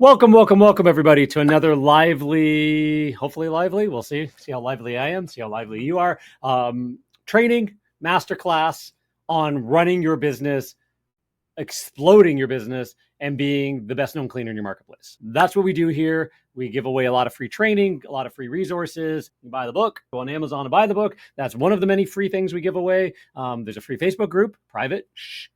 Welcome, everybody, to another hopefully lively. We'll see how lively I am, see how lively you are. Training masterclass on running your business, exploding your business, and being the best known cleaner in your marketplace. That's what we do here. We give away a lot of free training, a lot of free resources. You buy the book, go on Amazon and buy the book. That's one of the many free things we give away. There's a free Facebook group, private,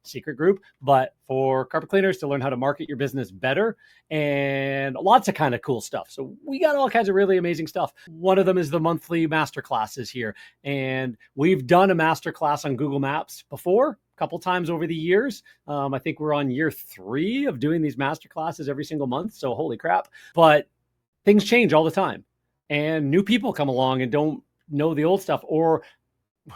secret group, but for carpet cleaners to learn how to market your business better, and lots of kind of cool stuff. So we got all kinds of really amazing stuff. One of them is the monthly masterclasses here. And we've done a masterclass on Google Maps before, a couple times over the years. I think we're on year 3 of doing these masterclasses every single month. So holy crap. But things change all the time. And new people come along and don't know the old stuff, or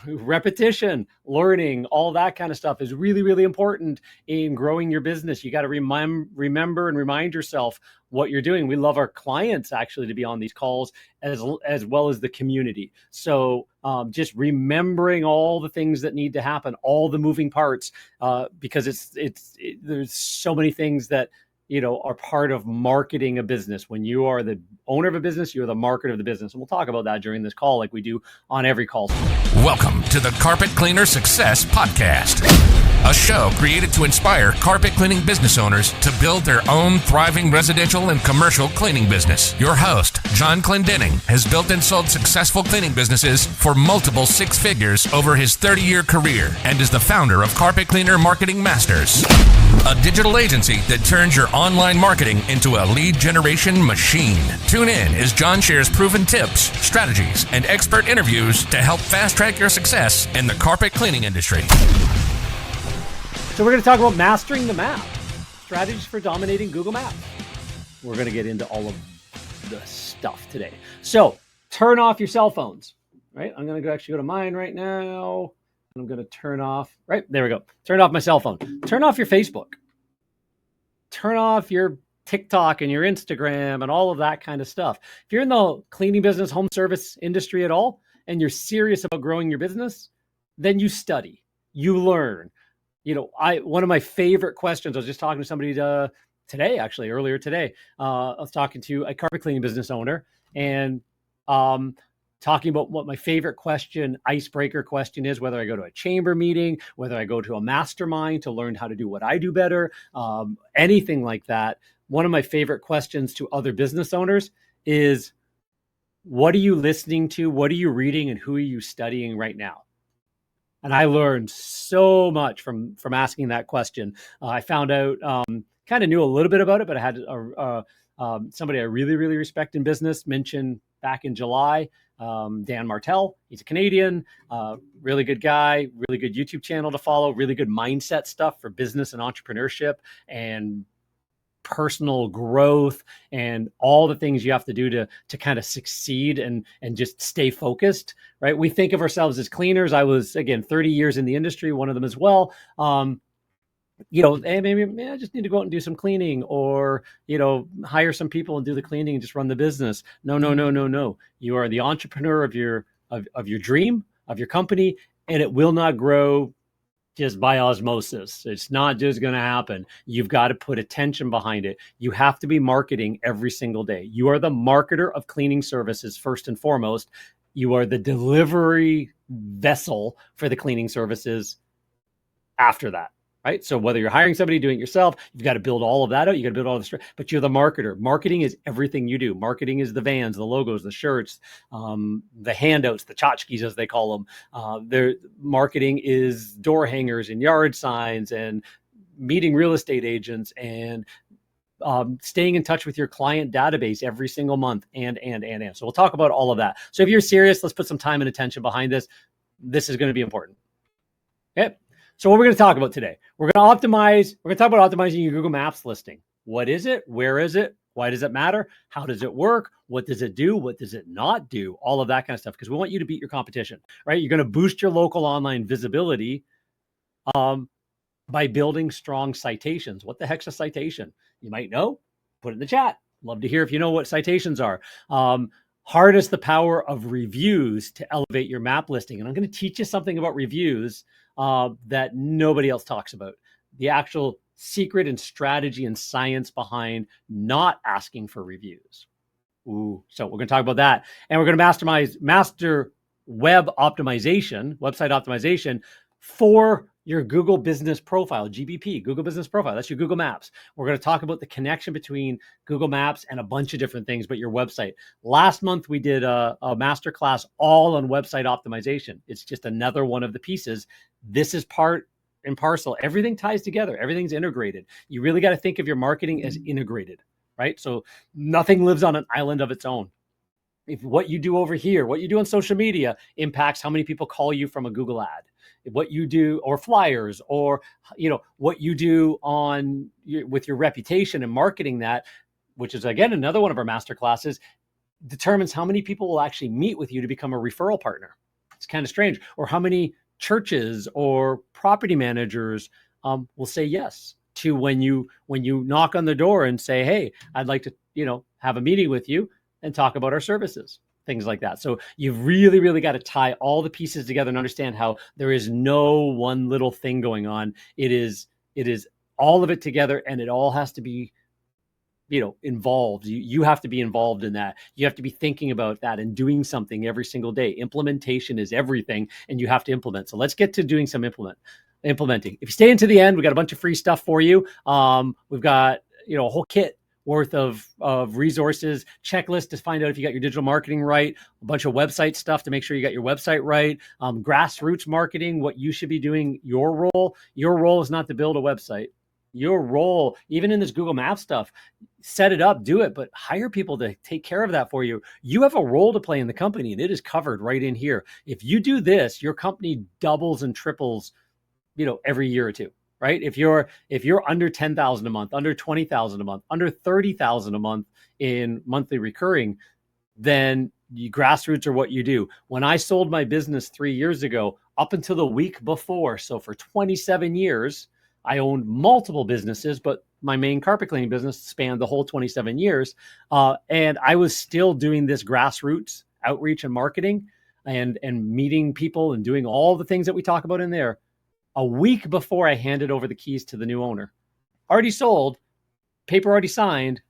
repetition, learning, all that kind of stuff is really, really important in growing your business. You got to remember and remind yourself what you're doing. We love our clients actually to be on these calls as well as the community. So just remembering all the things that need to happen, all the moving parts, because there's so many things that are part of marketing a business. When you are the owner of a business, you're the marketer of the business. And we'll talk about that during this call like we do on every call. Welcome to the Carpet Cleaner Success Podcast, a show created to inspire carpet cleaning business owners to build their own thriving residential and commercial cleaning business. Your host, John Clendenning, has built and sold successful cleaning businesses for multiple 6 figures over his 30-year career and is the founder of Carpet Cleaner Marketing Masters, a digital agency that turns your online marketing into a lead generation machine. Tune in as John shares proven tips, strategies, and expert interviews to help fast-track your success in the carpet cleaning industry. So we're going to talk about mastering the map, strategies for dominating Google Maps. We're going to get into all of the stuff today. So turn off your cell phones, right? I'm going to actually go to mine right now. I'm going to turn off, right? There we go. Turn off my cell phone. Turn off your Facebook. Turn off your TikTok and your Instagram and all of that kind of stuff. If you're in the cleaning business, home service industry at all, and you're serious about growing your business, then you study, you learn. One of my favorite questions, I was just talking to somebody earlier today. I was talking to a carpet cleaning business owner and talking about what my favorite icebreaker question is, whether I go to a chamber meeting, whether I go to a mastermind to learn how to do what I do better, anything like that. One of my favorite questions to other business owners is, what are you listening to? What are you reading? And who are you studying right now? And I learned so much from asking that question. I found out, kind of knew a little bit about it, but I had somebody I really, really respect in business mention back in July, Dan Martell. He's a Canadian, really good guy, really good YouTube channel to follow, really good mindset stuff for business and entrepreneurship and personal growth and all the things you have to do to kind of succeed and just stay focused, right? We think of ourselves as cleaners. I was, again, 30 years in the industry, one of them as well. Hey, maybe I just need to go out and do some cleaning, or, hire some people and do the cleaning and just run the business. No. You are the entrepreneur of your dream, of your company, and it will not grow just by osmosis. It's not just going to happen. You've got to put attention behind it. You have to be marketing every single day. You are the marketer of cleaning services first and foremost. You are the delivery vessel for the cleaning services after that. Right? So whether you're hiring somebody, doing it yourself, you've got to build all of that out. You got to build all the but you're the marketer. Marketing is everything you do. Marketing is the vans, the logos, the shirts, the handouts, the tchotchkes, as they call them. Their marketing is door hangers and yard signs and meeting real estate agents and staying in touch with your client database every single month and. So we'll talk about all of that. So if you're serious, let's put some time and attention behind this. This is going to be important. Okay. So what we're going to talk about today, we're going to talk about optimizing your Google Maps listing. What is it? Where is it? Why does it matter? How does it work? What does it do? What does it not do? All of that kind of stuff, because we want you to beat your competition, right? You're going to boost your local online visibility by building strong citations. What the heck's a citation? You might know. Put it in the chat. Love to hear if you know what citations are. Harness the power of reviews to elevate your map listing. And I'm going to teach you something about reviews that nobody else talks about. the actual secret and strategy and science behind not asking for reviews. Ooh, so we're going to talk about that. And we're going to master web optimization, website optimization for your Google Business Profile, GBP, Google Business Profile. That's your Google Maps. We're going to talk about the connection between Google Maps and a bunch of different things, but your website. Last month, we did a masterclass all on website optimization. It's just another one of the pieces. This is part and parcel. Everything ties together. Everything's integrated. You really got to think of your marketing as integrated, right? So nothing lives on an island of its own. If what you do over here, what you do on social media impacts how many people call you from a Google ad, what you do, or flyers, or what you do with your reputation and marketing that, which is again another one of our master classes, determines how many people will actually meet with you to become a referral partner. It's kind of strange. Or how many churches or property managers will say yes to when you knock on the door and say, hey, I'd like to have a meeting with you and talk about our services, things like that. So you've really, really got to tie all the pieces together and understand how there is no one little thing going on. It is all of it together, and it all has to be involved. You have to be involved in that. You have to be thinking about that and doing something every single day. Implementation is everything, and you have to implement. So let's get to doing some implementing. If you stay into the end, we got a bunch of free stuff for you. We've got a whole kit worth of resources, checklists to find out if you got your digital marketing right, a bunch of website stuff to make sure you got your website right, grassroots marketing, what you should be doing, your role is not to build a website. Your role, even in this Google Maps stuff, set it up, do it, but hire people to take care of that for you. You have a role to play in the company, and it is covered right in here. If you do this, your company doubles and triples, every year or two. Right? If you're under 10,000 a month, under 20,000 a month, under 30,000 a month in monthly recurring, then grassroots are what you do. When I sold my business 3 years ago, up until the week before, so for 27 years, I owned multiple businesses, but my main carpet cleaning business spanned the whole 27 years. And I was still doing this grassroots outreach and marketing and meeting people and doing all the things that we talk about in there. A week before I handed over the keys to the new owner, already sold, paper already signed,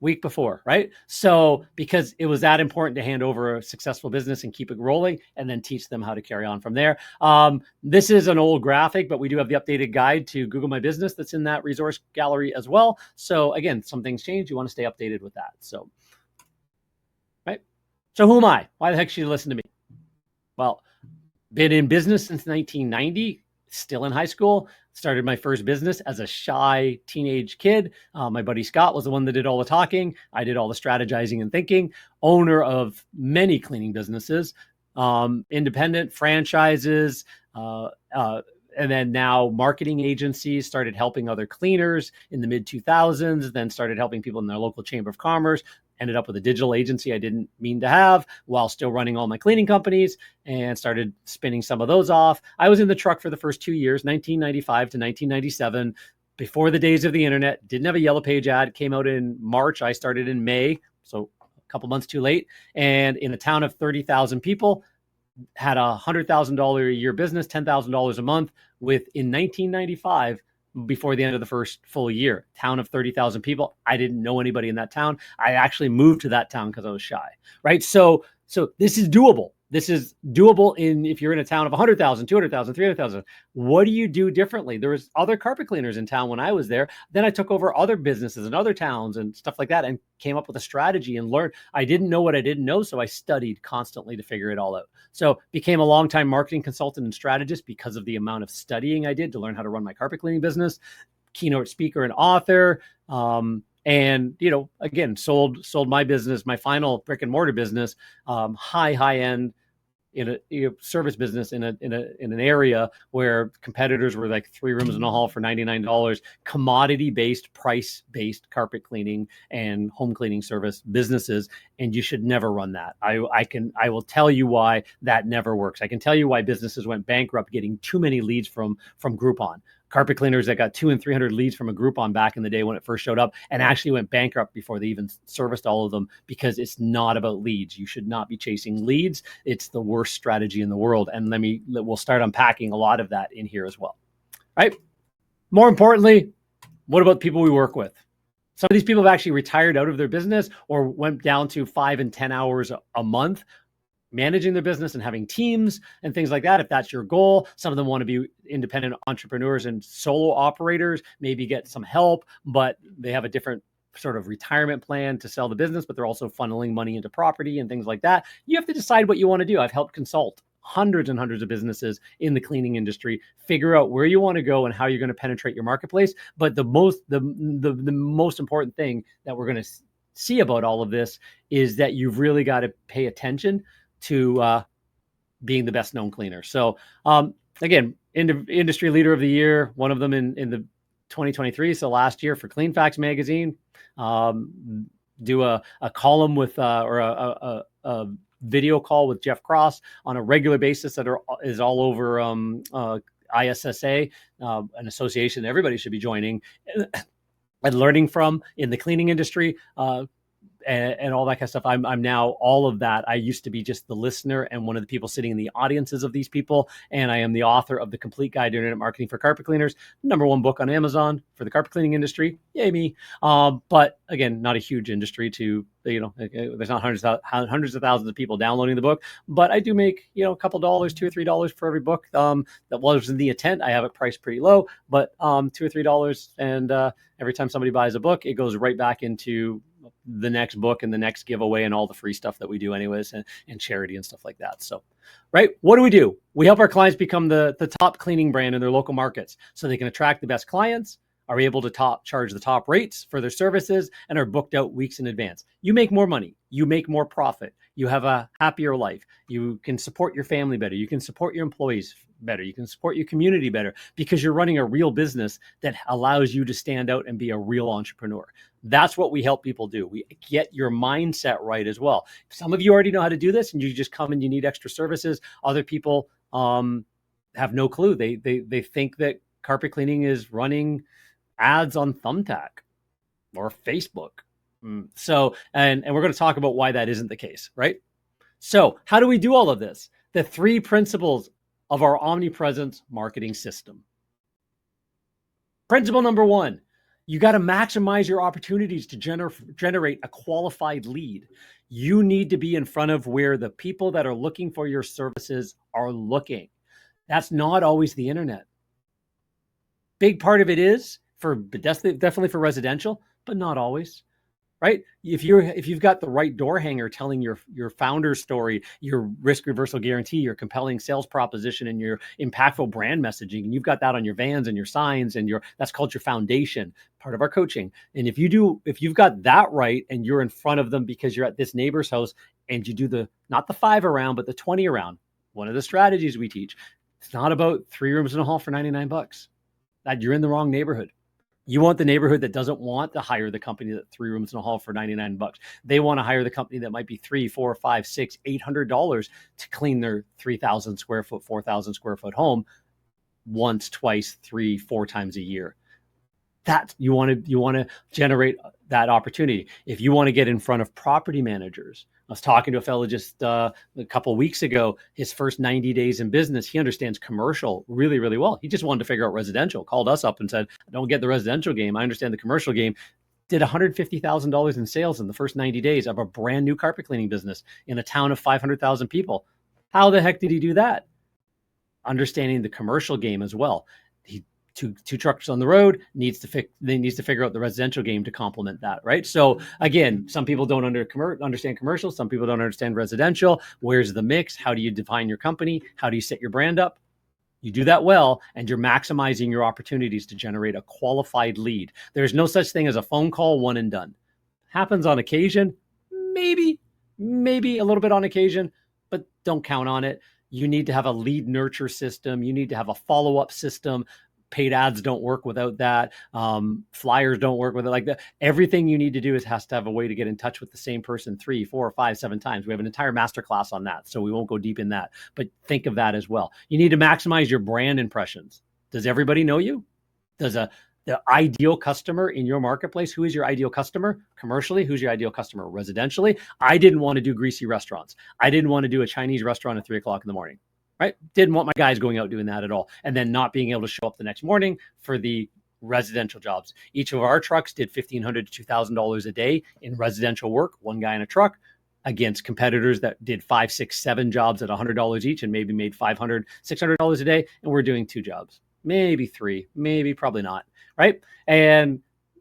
week before, right? So because it was that important to hand over a successful business and keep it rolling and then teach them how to carry on from there. This is an old graphic, but we do have the updated guide to Google My Business that's in that resource gallery as well. So again, some things change. You want to stay updated with that. So, right? So who am I? Why the heck should you listen to me? Well, been in business since 1990. Still in high school, started my first business as a shy teenage kid. My buddy Scott was the one that did all the talking. I did all the strategizing and thinking. Owner of many cleaning businesses, independent franchises, and then now marketing agencies, started helping other cleaners in the mid 2000s, then started helping people in their local chamber of commerce, ended up with a digital agency I didn't mean to have while still running all my cleaning companies, and started spinning some of those off. I was in the truck for the first 2 years, 1995 to 1997, before the days of the internet. Didn't have a yellow page ad. Came out in March. I started in May, so a couple months too late. And in a town of 30,000 people, had a $100,000 a year business, $10,000 a month in 1995, before the end of the first full year. Town of 30,000 people. I didn't know anybody in that town. I actually moved to that town because I was shy, right? So this is doable. This is doable if you're in a town of 100,000, 200,000, 300,000. What do you do differently? There was other carpet cleaners in town when I was there. Then I took over other businesses in other towns and stuff like that and came up with a strategy and learned. I didn't know what I didn't know, so I studied constantly to figure it all out. So became a longtime marketing consultant and strategist because of the amount of studying I did to learn how to run my carpet cleaning business, keynote speaker and author. And, again, sold my business, my final brick and mortar business, high end in a service business in an area where competitors were like 3 rooms in a hall for $99, commodity-based, price-based carpet cleaning and home cleaning service businesses. And you should never run that. I will tell you why that never works. I can tell you why businesses went bankrupt getting too many leads from Groupon. Carpet cleaners that got 200 and 300 leads from a Groupon back in the day when it first showed up and actually went bankrupt before they even serviced all of them, because it's not about leads. You should not be chasing leads. It's the worst strategy in the world. And we'll start unpacking a lot of that in here as well. All right. More importantly, what about the people we work with? Some of these people have actually retired out of their business or went down to 5 and 10 hours a month managing their business and having teams and things like that. If that's your goal, some of them want to be independent entrepreneurs and solo operators, maybe get some help, but they have a different sort of retirement plan to sell the business, but they're also funneling money into property and things like that. You have to decide what you want to do. I've helped consult hundreds and hundreds of businesses in the cleaning industry figure out where you want to go and how you're going to penetrate your marketplace. But the most important thing that we're going to see about all of this is that you've really got to pay attention to being the best known cleaner. So again, industry leader of the year, one of them in the 2023, so last year, for Clean Facts magazine. Do a column with or a video call with Jeff Cross on a regular basis that is all over ISSA, an association that everybody should be joining and learning from in the cleaning industry. And all that kind of stuff. I'm now all of that. I used to be just the listener and one of the people sitting in the audiences of these people. And I am the author of The Complete Guide to Internet Marketing for Carpet Cleaners, #1 book on Amazon for the carpet cleaning industry. Yay me. But again, not a huge industry to, there's not hundreds of thousands of people downloading the book, but I do make, a couple dollars, $2 or $3 for every book. That wasn't the intent. I have it priced pretty low, but $2 or $3. And every time somebody buys a book, it goes right back into the next book and the next giveaway and all the free stuff that we do anyways, and charity and stuff like that. So, right. What do? We help our clients become the top cleaning brand in their local markets so they can attract the best clients, are able to charge the top rates for their services, and are booked out weeks in advance. You make more money. You make more profit. You have a happier life. You can support your family better. You can support your employees better. You can support your community better because you're running a real business that allows you to stand out and be a real entrepreneur. That's what we help people do. We get your mindset right as well. Some of you already know how to do this and you just come and you need extra services. Other people have no clue. They think that carpet cleaning is running ads on Thumbtack or Facebook. So, and we're going to talk about why that isn't the case, right? So how do we do all of this? The 3 principles of our omnipresent marketing system. Principle number 1, you got to maximize your opportunities to generate a qualified lead. You need to be in front of where the people that are looking for your services are looking. That's not always the internet. Big part of it is definitely for residential, but not always. Right? If you've got the right door hanger telling your founder's story, your risk reversal guarantee, your compelling sales proposition, and your impactful brand messaging, and you've got that on your vans and your signs and that's called your foundation, part of our coaching. And if you've got that right and you're in front of them because you're at this neighbor's house and you do not the 5 around, but the 20 around, one of the strategies we teach, it's not about 3 rooms in a hall for $99. That you're in the wrong neighborhood. You want the neighborhood that doesn't want to hire the company that 3 rooms in a hall for $99. They want to hire the company that might be $300, $400, $500, $600, $800 to clean their 3,000 square foot, 4,000 square foot home once, twice, 3, 4 times a year. That you want to generate that opportunity. If you want to get in front of property managers, I was talking to a fellow just a couple of weeks ago. His first 90 days in business, he understands commercial really, really well. He just wanted to figure out residential. Called us up and said, "I don't get the residential game. I understand the commercial game." Did $150,000 in sales in the first 90 days of a brand new carpet cleaning business in a town of 500,000 people. How the heck did he do that? Understanding the commercial game as well. Two trucks on the road needs to figure out the residential game to complement that, right? So again, some people don't understand commercial, some people don't understand residential. Where's the mix? How do you define your company? How do you set your brand up? You do that well, and you're maximizing your opportunities to generate a qualified lead. There's no such thing as a phone call, one and done. Happens on occasion, maybe a little bit on occasion, but don't count on it. You need to have a lead nurture system. You need to have a follow-up system. Paid ads don't work without that. Flyers don't work with it like that. Everything you need to do has to have a way to get in touch with the same person 3, 4, 5, 7 times. We have an entire masterclass on that, so we won't go deep in that. But think of that as well. You need to maximize your brand impressions. Does everybody know you? Does the ideal customer in your marketplace, who is your ideal customer? Commercially, who's your ideal customer? Residentially, I didn't want to do greasy restaurants. I didn't want to do a Chinese restaurant at 3 o'clock in the morning. Right? Didn't want my guys going out doing that at all. And then not being able to show up the next morning for the residential jobs. Each of our trucks did $1,500 to $2,000 a day in residential work, one guy in a truck, against competitors that did 5, 6, 7 jobs at $100 each and maybe made $500, $600 a day. And we're doing 2 jobs, maybe 3, maybe probably not. Right. And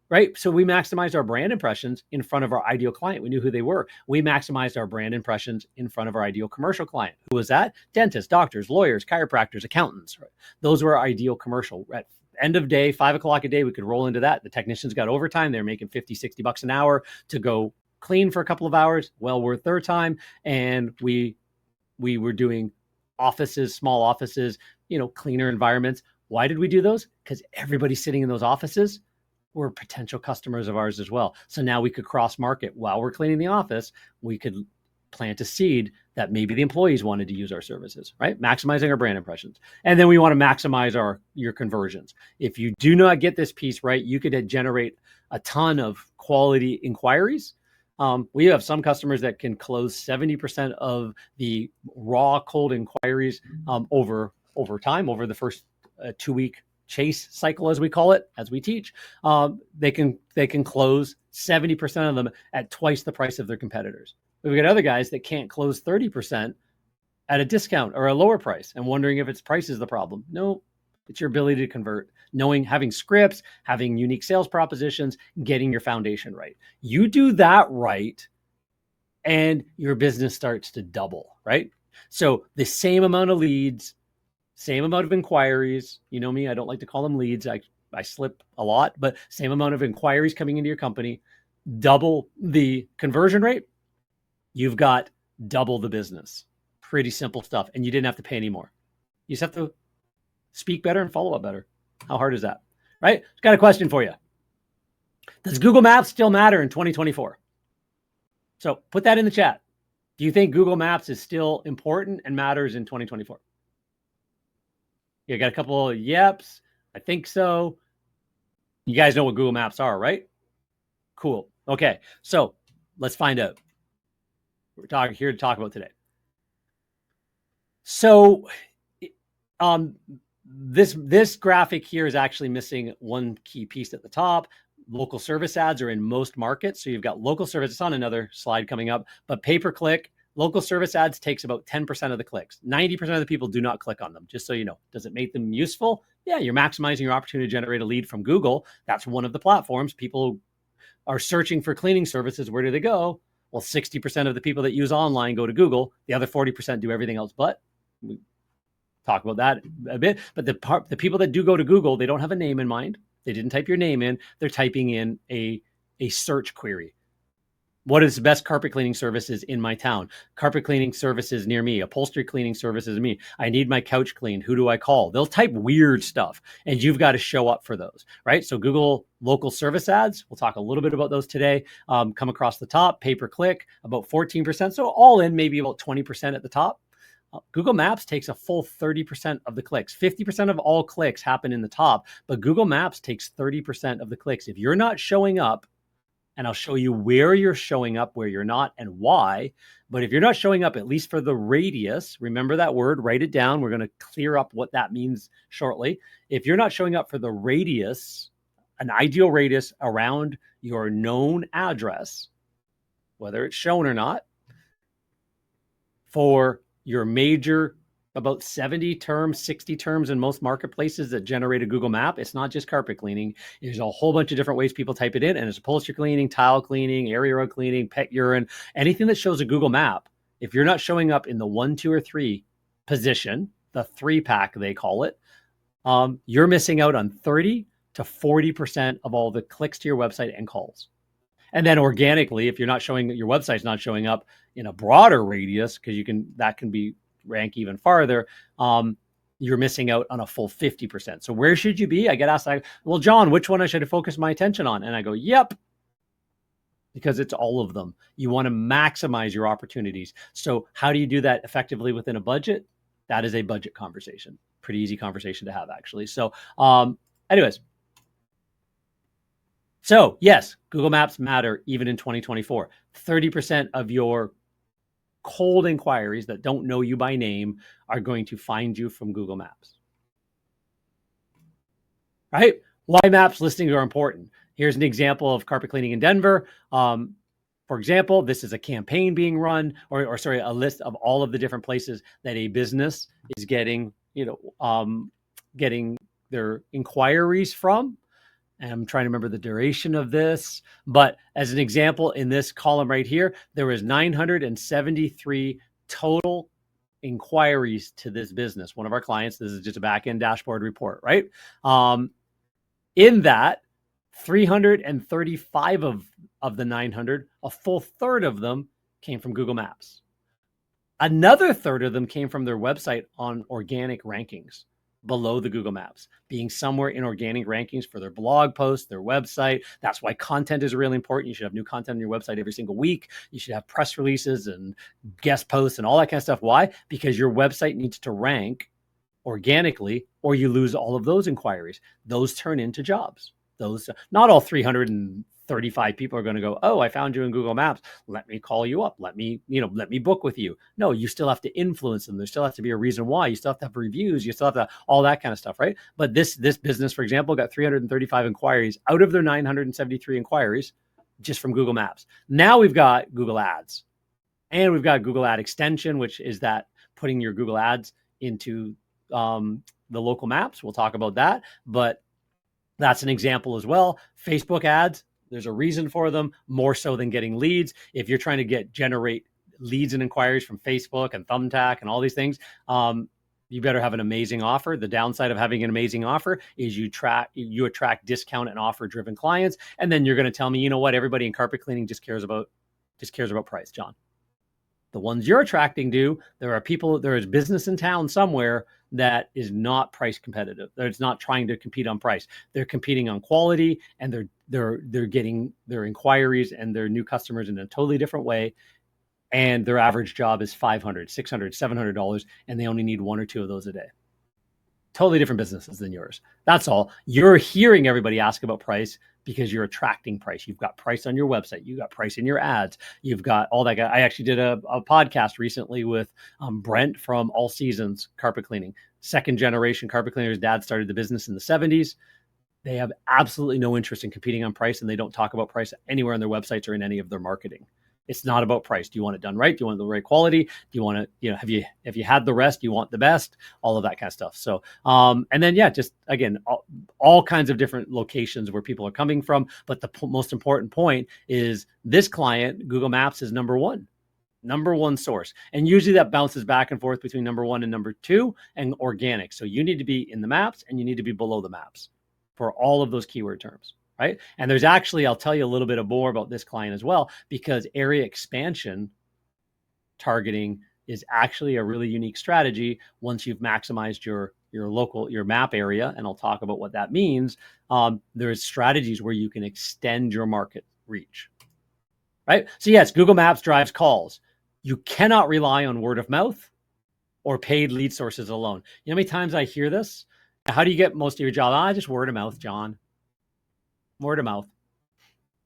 right. So we maximized our brand impressions in front of our ideal client. We knew who they were. We maximized our brand impressions in front of our ideal commercial client. Who was that? Dentists, doctors, lawyers, chiropractors, accountants. Right? Those were our ideal commercial. At end of day, 5 o'clock a day, we could roll into that. The technicians got overtime. They're making 50, 60 bucks an hour to go clean for a couple of hours, well worth their time. And we were doing offices, small offices, cleaner environments. Why did we do those? Because everybody sitting in those offices were potential customers of ours as well. So now we could cross market while we're cleaning the office. We could plant a seed that maybe the employees wanted to use our services, right? Maximizing our brand impressions. And then we want to maximize your conversions. If you do not get this piece right, you could generate a ton of quality inquiries. We have some customers that can close 70% of the raw cold inquiries over time, over the first 2-week chase cycle, as we call it, as we teach. They can close 70% of them at twice the price of their competitors. We've got other guys that can't close 30% at a discount or a lower price and wondering if it's price is the problem. No, it's your ability to convert, having scripts, having unique sales propositions, getting your foundation right. You do that right, and your business starts to double, right? So the same amount of leads, same amount of inquiries. You know me, I don't like to call them leads. I slip a lot, but same amount of inquiries coming into your company, double the conversion rate. You've got double the business. Pretty simple stuff. And you didn't have to pay any more. You just have to speak better and follow up better. How hard is that? Right? I've got a question for you. Does Google Maps still matter in 2024? So put that in the chat. Do you think Google Maps is still important and matters in 2024? You got a couple of yeps. I think so. You guys know what Google Maps are, right? Cool. Okay. So let's find out. We're here to talk about today. So this graphic here is actually missing one key piece at the top. Local service ads are in most markets. So you've got local service. It's on another slide coming up, but pay-per-click, local service ads takes about 10% of the clicks. 90% of the people do not click on them, just so you know. Does it make them useful? Yeah, you're maximizing your opportunity to generate a lead from Google. That's one of the platforms. People are searching for cleaning services. Where do they go? Well, 60% of the people that use online go to Google. The other 40% do everything else but. We talk about that a bit. But the people that do go to Google, they don't have a name in mind. They didn't type your name in. They're typing in a search query. What is the best carpet cleaning services in my town? Carpet cleaning services near me. Upholstery cleaning services near me. I need my couch cleaned. Who do I call? They'll type weird stuff, and you've got to show up for those, right? So Google local service ads, we'll talk a little bit about those today, come across the top. Pay-per-click, about 14%. So all in, maybe about 20% at the top. Google Maps takes a full 30% of the clicks. 50% of all clicks happen in the top, but Google Maps takes 30% of the clicks. If you're not showing up, and I'll show you where you're showing up, where you're not, and why. But if you're not showing up, at least for the radius, remember that word, write it down. We're going to clear up what that means shortly. If you're not showing up for the radius, an ideal radius around your known address, whether it's shown or not, for your major, about 70 terms, 60 terms in most marketplaces that generate a Google map. It's not just carpet cleaning. There's a whole bunch of different ways people type it in, and it's upholstery cleaning, tile cleaning, area rug cleaning, pet urine, anything that shows a Google map. If you're not showing up in the 1, 2, or 3 position, the 3-pack they call it, you're missing out on 30 to 40% of all the clicks to your website and calls. And then organically, if you're not showing, your website's not showing up in a broader radius, because that can be rank even farther, you're missing out on a full 50%. So where should you be? I get asked, well, John, which one I should focus my attention on? And I go, yep, because it's all of them. You want to maximize your opportunities. So how do you do that effectively within a budget? That is a budget conversation. Pretty easy conversation to have, actually. So anyways, so yes, Google Maps matter even in 2024. 30% of your cold inquiries that don't know you by name are going to find you from Google Maps. Right? Why maps listings are important. Here's an example of carpet cleaning in Denver. For example, this is a campaign being run, or sorry, a list of all of the different places that a business is getting, getting their inquiries from. And I'm trying to remember the duration of this, but as an example, in this column right here, there was 973 total inquiries to this business. One of our clients, this is just a back-end dashboard report, right? In that, 335 of the 900, a full third of them came from Google Maps. Another third of them came from their website on organic rankings below the Google Maps, being somewhere in organic rankings for their blog posts, their website. That's why content is really important. You should have new content on your website every single week. You should have press releases and guest posts and all that kind of stuff. Why? Because your website needs to rank organically, or you lose all of those inquiries. Those turn into jobs. Those, not all 335 people are going to go, oh, I found you in Google Maps. Let me call you up. Let me book with you. No, you still have to influence them. There still has to be a reason why. You still have to have reviews. You still have to all that kind of stuff, right? But this business, for example, got 335 inquiries out of their 973 inquiries just from Google Maps. Now we've got Google Ads, and we've got Google Ad Extension, which is that putting your Google Ads into the local maps. We'll talk about that, but that's an example as well. Facebook ads, there's a reason for them, more so than getting leads. If you're trying to generate leads and inquiries from Facebook and Thumbtack and all these things, you better have an amazing offer. The downside of having an amazing offer is you attract discount and offer driven clients. And then you're going to tell me, you know what, everybody in carpet cleaning just cares about price, John. The ones you're attracting there is business in town somewhere that is not price competitive. It's not trying to compete on price. They're competing on quality, and they're getting their inquiries and their new customers in a totally different way. And their average job is $500, $600, $700, and they only need one or two of those a day. Totally different businesses than yours. That's all. You're hearing everybody ask about price because you're attracting price. You've got price on your website. You've got price in your ads. You've got all that. I actually did a podcast recently with Brent from All Seasons Carpet Cleaning. Second generation carpet cleaner. His dad started the business in the 70s. They have absolutely no interest in competing on price, and they don't talk about price anywhere on their websites or in any of their marketing. It's not about price. Do you want it done right? Do you want the right quality? Do you want to, have you had the rest? Do you want the best? All of that kind of stuff. So, and then, just again, all kinds of different locations where people are coming from. But the most important point is this client, Google Maps is number one source. And usually that bounces back and forth between number one and number two and organic. So you need to be in the maps and you need to be below the maps for all of those keyword terms. Right. And there's actually, I'll tell you a little bit more about this client as well, because area expansion targeting is actually a really unique strategy once you've maximized your map area. And I'll talk about what that means. There's strategies where you can extend your market reach. Right. So yes, Google Maps drives calls. You cannot rely on word of mouth or paid lead sources alone. You know how many times I hear this? How do you get most of your job? Just word of mouth, John. Word of mouth.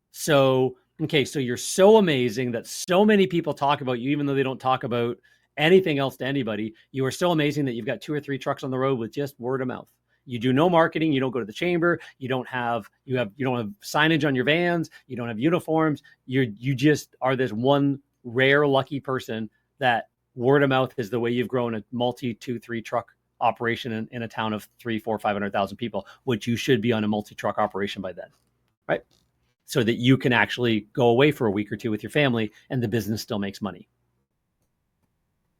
So you're so amazing that so many people talk about you, even though they don't talk about anything else to anybody. You are so amazing that you've got 2 or 3 trucks on the road with just word of mouth. You do no marketing. You don't go to the chamber. You don't have signage on your vans. You don't have uniforms. You just are this one rare lucky person that word of mouth is the way you've grown a multi 2-3 truck operation in a town of 300,000, 400,000, 500,000 people, which you should be on a multi-truck operation by then, right? So that you can actually go away for a week or 2 with your family and the business still makes money.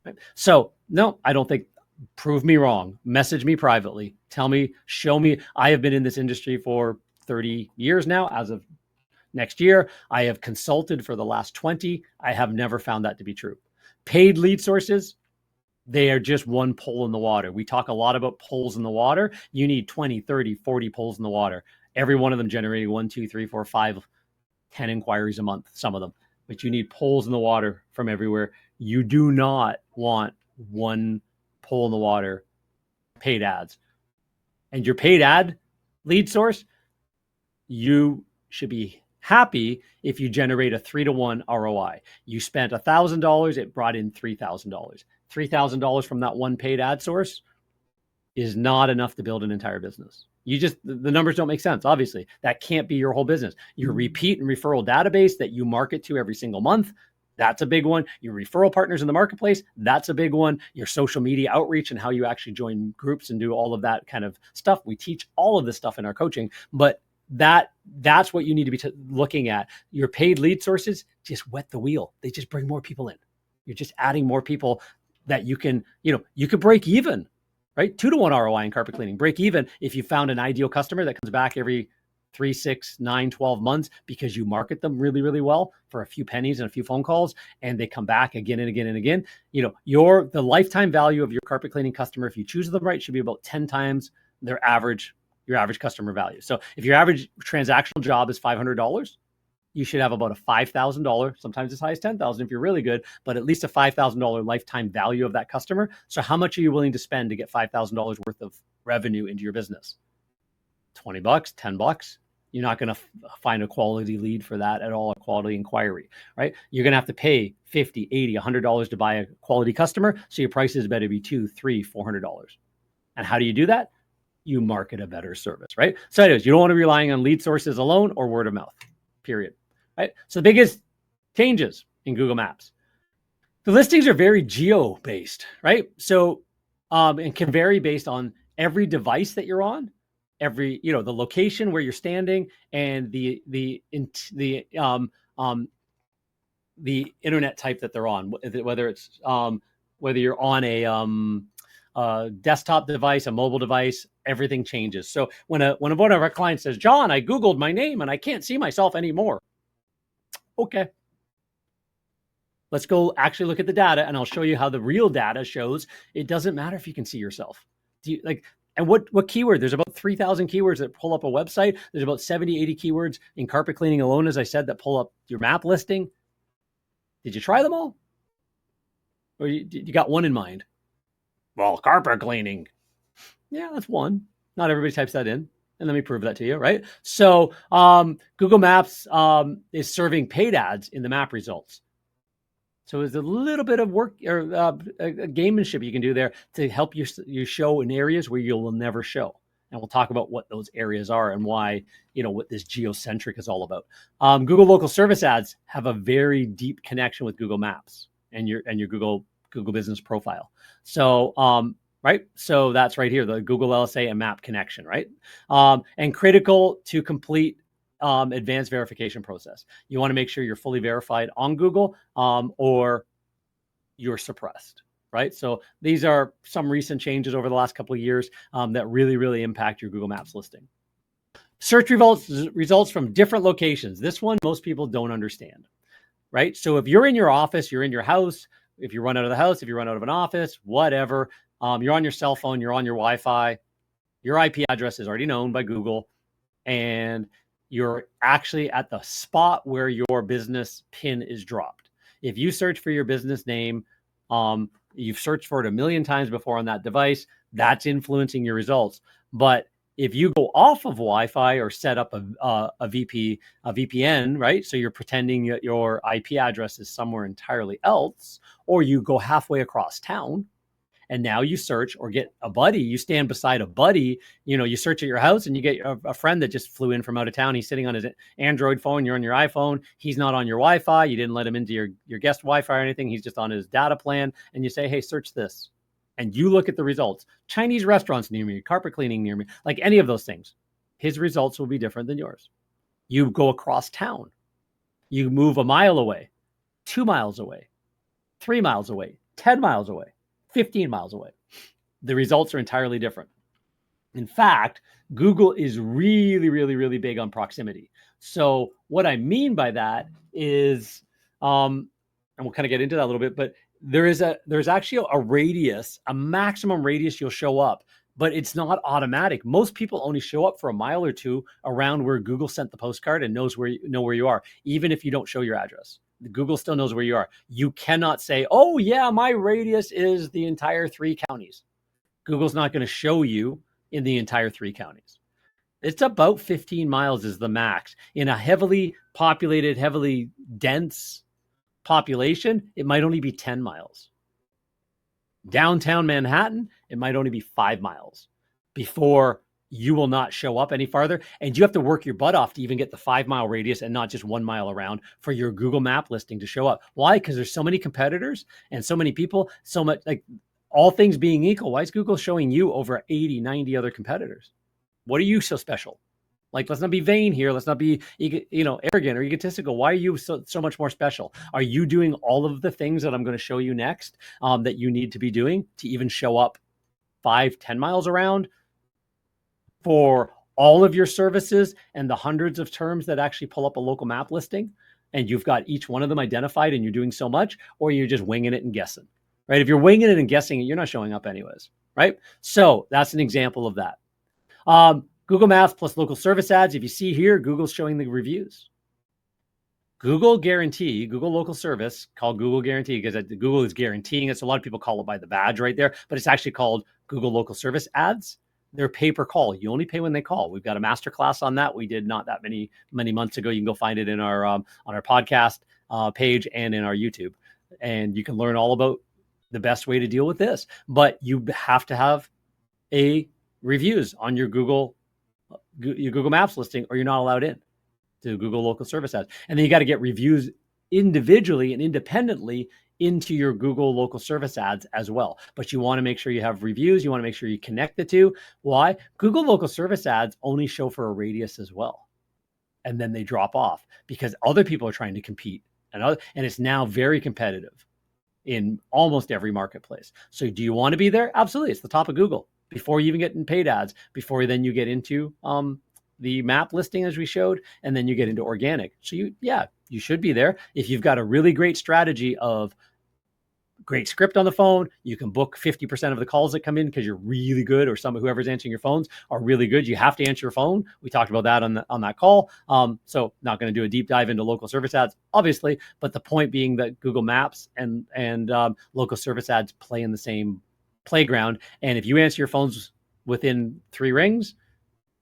Right? So no, I don't think, prove me wrong, message me privately, tell me, show me. I have been in this industry for 30 years now. As of next year, I have consulted for the last 20. I have never found that to be true. Paid lead sources, they are just one pole in the water. We talk a lot about poles in the water. You need 20, 30, 40 poles in the water. Every one of them generating 1, 2, 3, 4, 5, 10 inquiries a month, some of them. But you need poles in the water from everywhere. You do not want one pole in the water paid ads. And your paid ad lead source, you should be happy if you generate a 3-to-1 ROI. You spent $1,000, it brought in $3,000. $3,000 from that one paid ad source is not enough to build an entire business. The numbers don't make sense. Obviously, that can't be your whole business. Your repeat and referral database that you market to every single month, that's a big one. Your referral partners in the marketplace, that's a big one. Your social media outreach and how you actually join groups and do all of that kind of stuff. We teach all of this stuff in our coaching, but that's what you need to be looking at. Your paid lead sources just wet the wheel. They just bring more people in. You're just adding more people that you can break even, right? 2-to-1 ROI in carpet cleaning. Break even if you found an ideal customer that comes back every 3, 6, 9, 12 months because you market them really, really well for a few pennies and a few phone calls, and they come back again and again and again. The lifetime value of your carpet cleaning customer, if you choose them right, should be about 10 times your average customer value. So if your average transactional job is $500, you should have about a $5,000, sometimes as high as $10,000 if you're really good, but at least a $5,000 lifetime value of that customer. So how much are you willing to spend to get $5,000 worth of revenue into your business? $20, $10. You're not going to find a quality lead for that at all, a quality inquiry, right? You're going to have to pay $50, $80, $100 to buy a quality customer. So your prices better be $200, $300, $400. And how do you do that? You market a better service, right? So anyways, you don't want to be relying on lead sources alone or word of mouth, period, right? So the biggest changes in Google Maps. The listings are very geo-based, right? So, and can vary based on every device that you're on, the location where you're standing, and the internet type that they're on, whether you're on a desktop device, a mobile device, everything changes. So when one of our clients says, "John, I Googled my name and I can't see myself anymore." Okay. Let's go actually look at the data, and I'll show you how the real data shows it doesn't matter if you can see yourself. And what keyword? There's about 3,000 keywords that pull up a website. There's about 70, 80 keywords in carpet cleaning alone, as I said, that pull up your map listing. Did you try them all? Or you got one in mind? Well, carpet cleaning. Yeah, that's one. Not everybody types that in. And let me prove that to you, right? So Google Maps is serving paid ads in the map results. So there's a little bit of work or gamemanship you can do there to help you show in areas where you will never show. And we'll talk about what those areas are and why, what this geocentric is all about. Google local service ads have a very deep connection with Google Maps and your Google business profile. So, right. So that's right here, the Google LSA and map connection, right? And critical to complete advanced verification process. You want to make sure you're fully verified on Google or you're suppressed, right? So these are some recent changes over the last couple of years that really, really impact your Google Maps listing. Search results from different locations. This one, most people don't understand, right? So if you're in your office, you're in your house, if you run out of the house, if you run out of an office, whatever, you're on your cell phone, you're on your Wi-Fi, your IP address is already known by Google, and you're actually at the spot where your business pin is dropped. If you search for your business name, you've searched for it a million times before on that device, that's influencing your results. But if you go off of Wi-Fi or set up a VPN, right? So you're pretending that your IP address is somewhere entirely else, or you go halfway across town, and now you search or get a buddy, you stand beside a buddy, you search at your house and you get a friend that just flew in from out of town. He's sitting on his Android phone. You're on your iPhone. He's not on your Wi-Fi. You didn't let him into your guest Wi-Fi or anything. He's just on his data plan. And you say, "Hey, search this." And you look at the results. Chinese restaurants near me, carpet cleaning near me, like any of those things. His results will be different than yours. You go across town. You move a mile away, 2 miles away, 3 miles away, 10 miles away, 15 miles away. The results are entirely different. In fact, Google is really, really, really big on proximity. So what I mean by that is, and we'll kind of get into that a little bit, but there's actually a radius, a maximum radius you'll show up, but it's not automatic. Most people only show up for a mile or two around where Google sent the postcard and knows where you are, even if you don't show your address. Google still knows where you are. You cannot say, "Oh yeah, my radius is the entire 3 counties." Google's not going to show you in the entire 3 counties. It's about 15 miles is the max. In a heavily populated, heavily dense population, it might only be 10 miles. Downtown Manhattan, it might only be 5 miles before you will not show up any farther. And you have to work your butt off to even get the 5-mile radius and not just 1 mile around for your Google Map listing to show up. Why? Because there's so many competitors and so many people, so much, like, all things being equal, why is Google showing you over 80, 90 other competitors? What are you so special? Like, let's not be vain here. Let's not be, arrogant or egotistical. Why are you so much more special? Are you doing all of the things that I'm going to show you next that you need to be doing to even show up 5-10 miles around for all of your services and the hundreds of terms that actually pull up a local map listing? And you've got each one of them identified and you're doing so much, or you're just winging it and guessing, right? If you're winging it and guessing it, you're not showing up anyways, right? So that's an example of that. Google Maps plus local service ads. If you see here, Google's showing the reviews. Google Guarantee, Google Local Service, called Google Guarantee because Google is guaranteeing it. So a lot of people call it by the badge right there, but it's actually called Google Local Service ads. They're pay per call. You only pay when they call. We've got a masterclass on that. We did not that many months ago. You can go find it in our on our podcast page and in our YouTube, and you can learn all about the best way to deal with this. But you have to have a reviews on your Google Maps listing, or you're not allowed in to Google Local Service ads. And then you got to get reviews individually and independently into your Google Local Service ads as well. But you want to make sure you have reviews. You want to make sure you connect the two. Why? Google Local Service ads only show for a radius as well. And then they drop off because other people are trying to compete. And it's now very competitive in almost every marketplace. So do you want to be there? Absolutely. It's the top of Google before you even get in paid ads, before then you get into the map listing as we showed, and then you get into organic. So you should be there. If you've got a really great strategy of great script on the phone, you can book 50% of the calls that come in because you're really good, or whoever's answering your phones are really good. You have to answer your phone. We talked about that on that call. So not going to do a deep dive into local service ads, obviously, but the point being that Google Maps and local service ads play in the same playground. And if you answer your phones within 3 rings,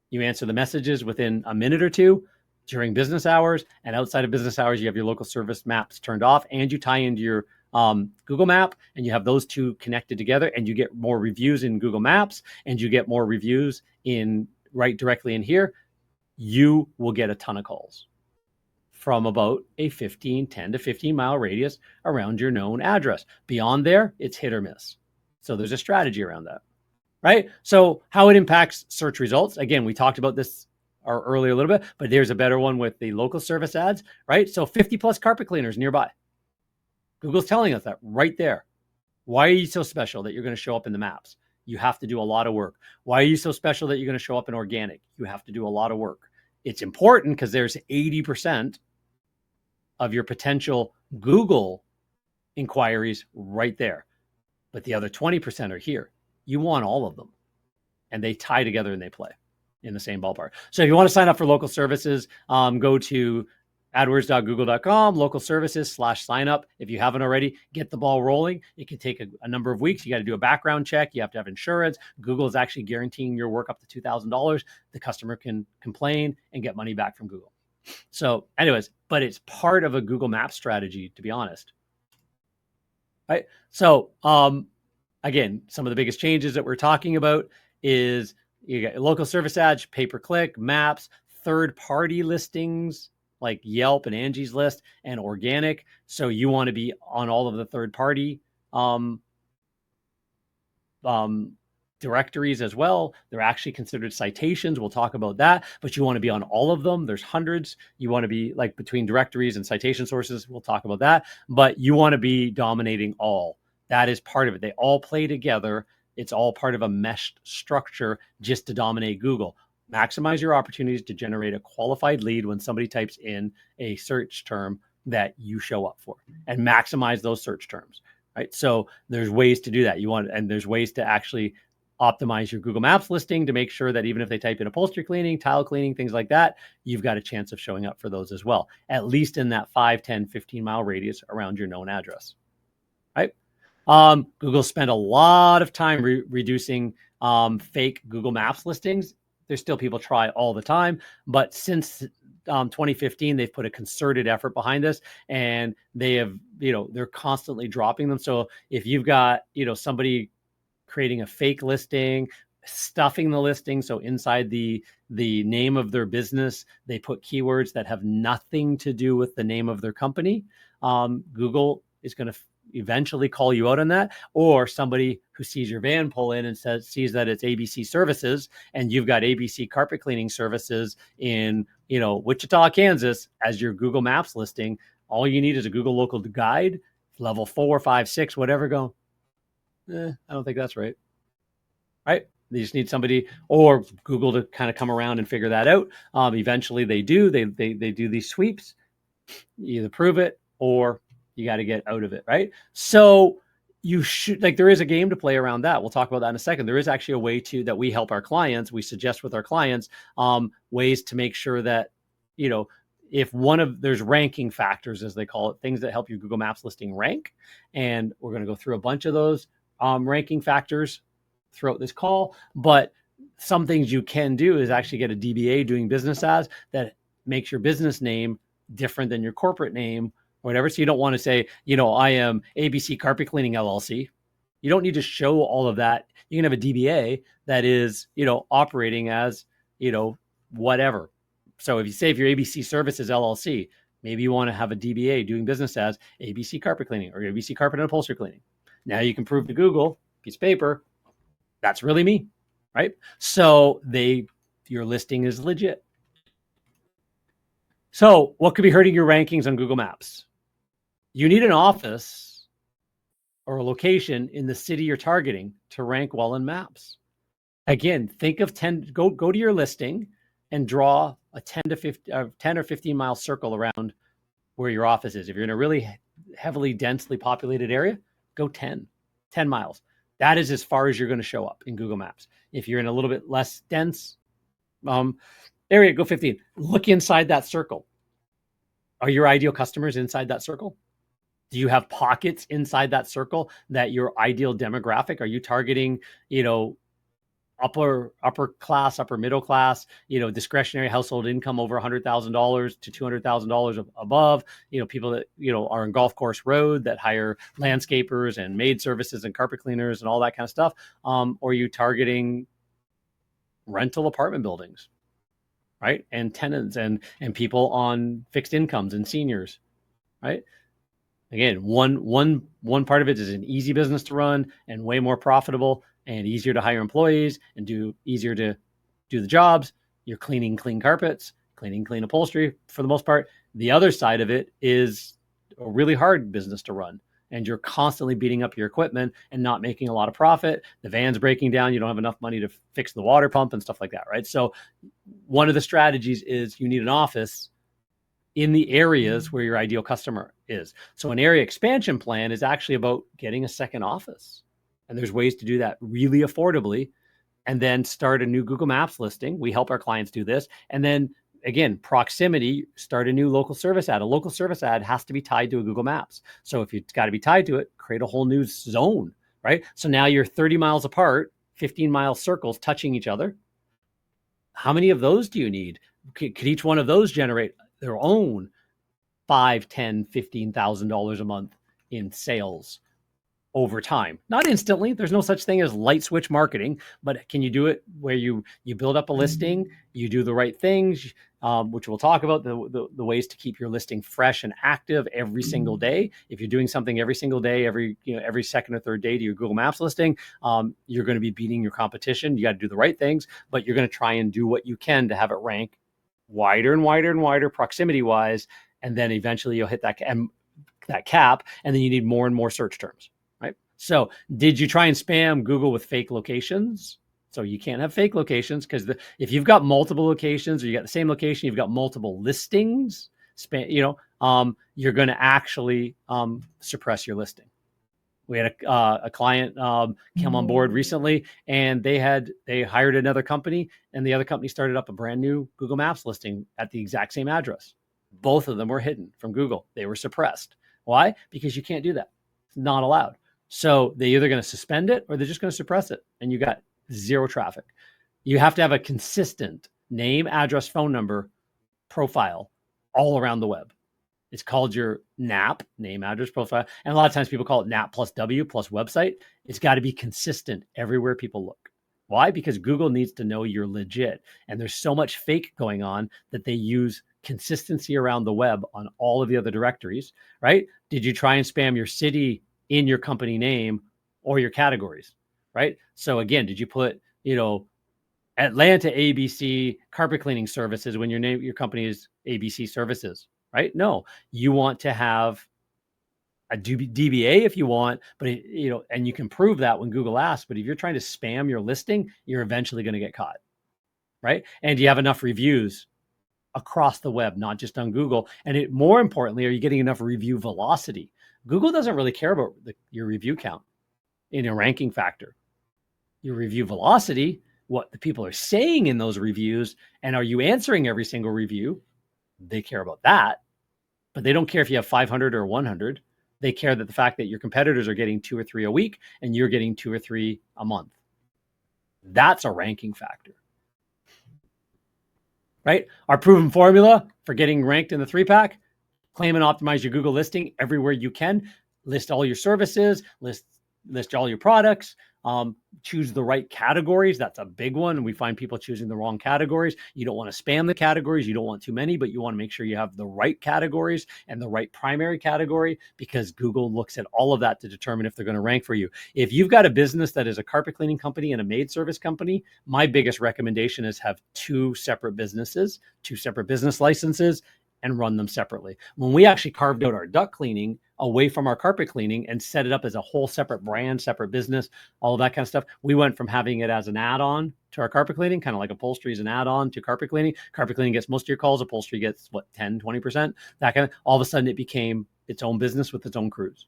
you answer the messages within a minute or two during business hours, and outside of business hours, you have your local service maps turned off, and you tie into your Google Map, and you have those two connected together, and you get more reviews in Google Maps, and you get more reviews directly in here, you will get a ton of calls from about a 10 to 15 mile radius around your known address. Beyond there, it's hit or miss. So there's a strategy around that, right? So how it impacts search results. Again, we talked about this earlier a little bit, but there's a better one with the local service ads, right? So 50 plus carpet cleaners nearby. Google's telling us that right there. Why are you so special that you're going to show up in the maps? You have to do a lot of work. Why are you so special that you're going to show up in organic? You have to do a lot of work. It's important because there's 80% of your potential Google inquiries right there. But the other 20% are here. You want all of them. And they tie together and they play in the same ballpark. So if you want to sign up for local services, go to adwords.google.com, local services /sign up. If you haven't already, get the ball rolling. It can take a number of weeks. You got to do a background check. You have to have insurance. Google is actually guaranteeing your work up to $2,000. The customer can complain and get money back from Google. So anyways, but it's part of a Google Maps strategy, to be honest. Right. So again, some of the biggest changes that we're talking about is you got local service ads, pay-per-click, maps, third-party listings like Yelp and Angie's List, and organic. So you want to be on all of the third-party directories as well. They're actually considered citations. We'll talk about that, but you want to be on all of them. There's hundreds. You want to be like between directories and citation sources. We'll talk about that, but you want to be dominating all. That is part of it. They all play together. It's all part of a meshed structure just to dominate Google. Maximize your opportunities to generate a qualified lead when somebody types in a search term that you show up for, and maximize those search terms, right? So there's ways to do that. And there's ways to actually optimize your Google Maps listing to make sure that even if they type in upholstery cleaning, tile cleaning, things like that, you've got a chance of showing up for those as well, at least in that 5, 10, 15 mile radius around your known address, right? Google spent a lot of time reducing fake Google Maps listings. There's still people try all the time, but since 2015, they've put a concerted effort behind this, and they have, they're constantly dropping them. So if you've got, somebody creating a fake listing, stuffing the listing. So inside the name of their business, they put keywords that have nothing to do with the name of their company. Google is going to eventually call you out on that, or somebody who sees your van pull in and sees that it's ABC Services and you've got ABC Carpet Cleaning Services in, Wichita, Kansas as your Google Maps listing. All you need is a Google local guide, level 4, 5, 6, whatever. Go, I don't think that's right. Right? They just need somebody or Google to kind of come around and figure that out. Eventually they do. They do these sweeps. You either prove it or you got to get out of it, right? So you should, there is a game to play around that. We'll talk about that in a second. There is actually a way that we help our clients. We suggest with our clients ways to make sure that, if there's ranking factors, as they call it, things that help your Google Maps listing rank. And we're going to go through a bunch of those ranking factors throughout this call. But some things you can do is actually get a DBA, doing business as, that makes your business name different than your corporate name or whatever. So you don't want to say, I am ABC Carpet Cleaning LLC. You don't need to show all of that. You can have a DBA that is, operating as, whatever. So if you're ABC Services LLC, maybe you want to have a DBA, doing business as ABC Carpet Cleaning or ABC Carpet and Upholstery Cleaning. Now you can prove to Google, piece of paper, that's really me, right? So your listing is legit. So what could be hurting your rankings on Google Maps? You need an office or a location in the city you're targeting to rank well in maps. Again, think of 10, go to your listing and draw a 10 or 15 mile circle around where your office is. If you're in a really heavily densely populated area, go 10 miles. That is as far as you're going to show up in Google Maps. If you're in a little bit less dense area, go 15. Look inside that circle. Are your ideal customers inside that circle? Do you have pockets inside that circle that your ideal demographic? Are you targeting, upper class, upper middle class, discretionary household income over $100,000 to $200,000 above, people that, are in Golf Course Road that hire landscapers and maid services and carpet cleaners and all that kind of stuff? Or are you targeting rental apartment buildings, right? And tenants and people on fixed incomes and seniors, right? Again, one part of it is an easy business to run and way more profitable and easier to hire employees and easier to do the jobs. You're cleaning clean carpets, clean upholstery for the most part. The other side of it is a really hard business to run, and you're constantly beating up your equipment and not making a lot of profit. The van's breaking down. You don't have enough money to fix the water pump and stuff like that, right? So one of the strategies is you need an office in the areas where your ideal customer is. So an area expansion plan is actually about getting a second office. And there's ways to do that really affordably, and then start a new Google Maps listing. We help our clients do this. And then again, proximity, start a new local service ad. A local service ad has to be tied to a Google Maps. So if it's got to be tied to it, create a whole new zone, right? So now you're 30 miles apart, 15-mile circles touching each other. How many of those do you need? Could each one of those generate their own $5,000, $10,000, $15,000 a month in sales over time? Not instantly. There's no such thing as light switch marketing, but can you do it where you build up a listing, you do the right things, which we'll talk about, the ways to keep your listing fresh and active every single day. If you're doing something every single day, every second or third day to your Google Maps listing, you're going to be beating your competition. You got to do the right things, but you're going to try and do what you can to have it rank wider and wider and wider proximity wise. And then eventually you'll hit that cap, and then you need more and more search terms. So did you try and spam Google with fake locations? So you can't have fake locations, because if you've got multiple locations or you got the same location, you've got multiple listings, you're going to actually suppress your listing. We had a client come on board recently, and they hired another company, and the other company started up a brand new Google Maps listing at the exact same address. Both of them were hidden from Google. They were suppressed. Why? Because you can't do that. It's not allowed. So they're either going to suspend it or they're just going to suppress it, and you got zero traffic. You have to have a consistent name, address, phone number profile all around the web. It's called your NAP, name, address, profile. And a lot of times people call it NAP plus W plus website. It's got to be consistent everywhere people look. Why? Because Google needs to know you're legit. And there's so much fake going on that they use consistency around the web on all of the other directories, right? Did you try and spam your city in your company name or your categories, right? So again, did you put, Atlanta ABC carpet cleaning services when your company is ABC services, right? No, you want to have a DBA if you want, but and you can prove that when Google asks. But if you're trying to spam your listing, you're eventually going to get caught, right? And do you have enough reviews across the web, not just on Google? And more importantly, are you getting enough review velocity? Google doesn't really care about your review count in a ranking factor. Your review velocity, what the people are saying in those reviews, and are you answering every single review? They care about that, but they don't care if you have 500 or 100. They care that the fact that your competitors are getting 2 or 3 a week and you're getting 2 or 3 a month. That's a ranking factor, right? Our proven formula for getting ranked in the 3-pack: claim and optimize your Google listing everywhere you can. List all your services, list all your products, choose the right categories. That's a big one. We find people choosing the wrong categories. You don't want to spam the categories. You don't want too many, but you want to make sure you have the right categories and the right primary category, because Google looks at all of that to determine if they're going to rank for you. If you've got a business that is a carpet cleaning company and a maid service company, my biggest recommendation is have 2 separate businesses, 2 separate business licenses, and run them separately. When we actually carved out our duct cleaning away from our carpet cleaning and set it up as a whole separate brand, separate business, all of that kind of stuff, we went from having it as an add-on to our carpet cleaning, kind of like upholstery is an add-on to carpet cleaning. Carpet cleaning gets most of your calls, upholstery gets 10, 20%, that kind of. All of a sudden it became its own business with its own crews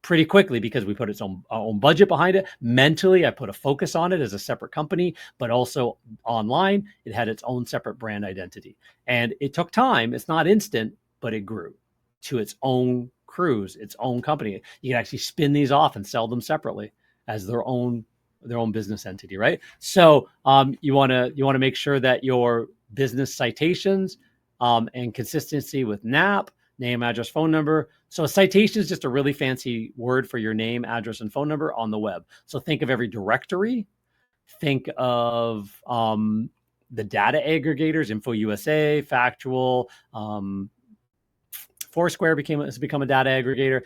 pretty quickly, because we put our own budget behind it. Mentally, I put a focus on it as a separate company, but also online, it had its own separate brand identity. And it took time. It's not instant, but it grew to its own crews, its own company. You can actually spin these off and sell them separately as their own business entity, right? So you want to make sure that your business citations and consistency with NAP, name, address, phone number. So a citation is just a really fancy word for your name, address, and phone number on the web. So think of every directory. Think of the data aggregators, InfoUSA, Factual, Foursquare has become a data aggregator.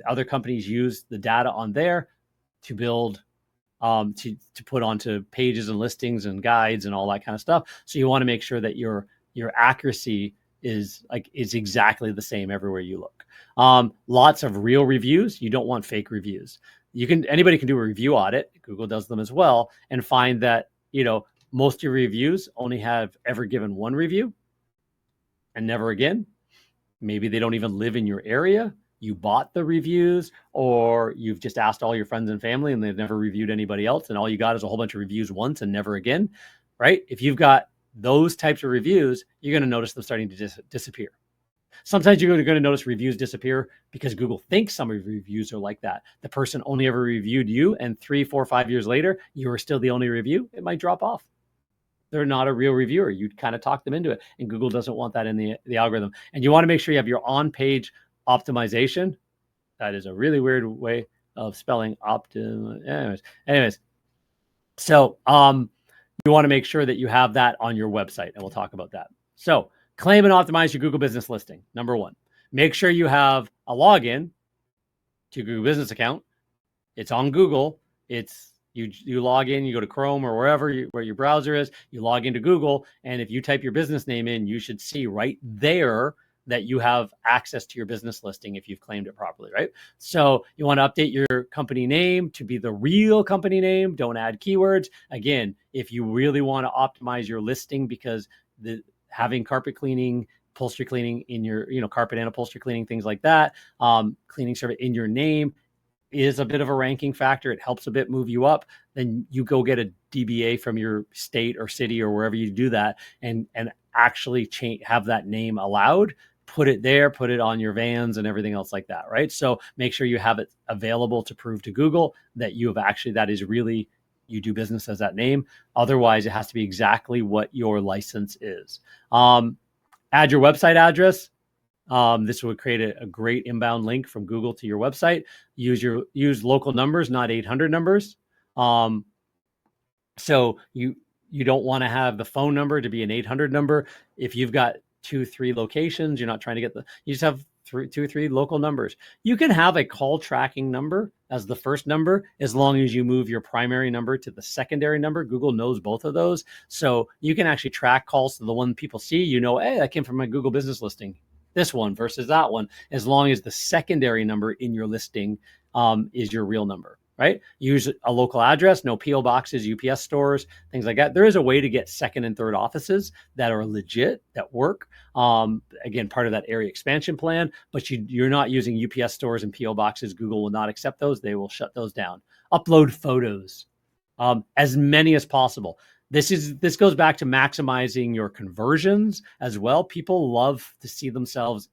Other companies use the data on there to build, to put onto pages and listings and guides and all that kind of stuff. So you want to make sure that your accuracy is exactly the same everywhere you look. Lots of real reviews. You don't want fake reviews. Anybody can do a review audit. Google does them as well, and find that, most of your reviews only have ever given 1 review and never again. Maybe they don't even live in your area. You bought the reviews, or you've just asked all your friends and family and they've never reviewed anybody else, and all you got is a whole bunch of reviews once and never again, right? If you've got those types of reviews, you're going to notice them starting to disappear. Sometimes you're going to notice reviews disappear because Google thinks some of your reviews are like that. The person only ever reviewed you, and 3, 4, 5 years later, you are still the only review. It might drop off. They're not a real reviewer. You kind of talk them into it, and Google doesn't want that in the algorithm. And you want to make sure you have your on-page optimization. That is a really weird way of spelling Anyways, so you want to make sure that you have that on your website, and we'll talk about that. So claim and optimize your Google business listing. Number 1, make sure you have a login to your Google business account. It's on Google. It's you log in, you go to Chrome or wherever where your browser is, you log into Google, and if you type your business name in, you should see right there that you have access to your business listing if you've claimed it properly, right? So you want to update your company name to be the real company name. Don't add keywords. Again, if you really want to optimize your listing, because having carpet cleaning, upholstery cleaning in your, carpet and upholstery cleaning, things like that, cleaning service in your name is a bit of a ranking factor. It helps a bit move you up. Then you go get a DBA from your state or city or wherever you do that, and actually have that name allowed. Put it there, put it on your vans and everything else like that, right? So make sure you have it available to prove to Google that that is really, you do business as that name. Otherwise, it has to be exactly what your license is. Add your website address. This would create a great inbound link from Google to your website. Use local numbers, not 800 numbers. So you don't want to have the phone number to be an 800 number. If you've got 2-3 locations, you're not trying to get you just have 2 or 3 local numbers. You can have a call tracking number as the first number, as long as you move your primary number to the secondary number. Google knows both of those. So you can actually track calls to the one people see, hey, that came from my Google business listing, this one versus that one, as long as the secondary number in your listing is your real number. Right? Use a local address, no PO boxes, UPS stores, things like that. There is a way to get second and third offices that are legit, that work. Again, part of that area expansion plan, but you're not using UPS stores and PO boxes. Google will not accept those. They will shut those down. Upload photos, as many as possible. This goes back to maximizing your conversions as well. People love to see themselves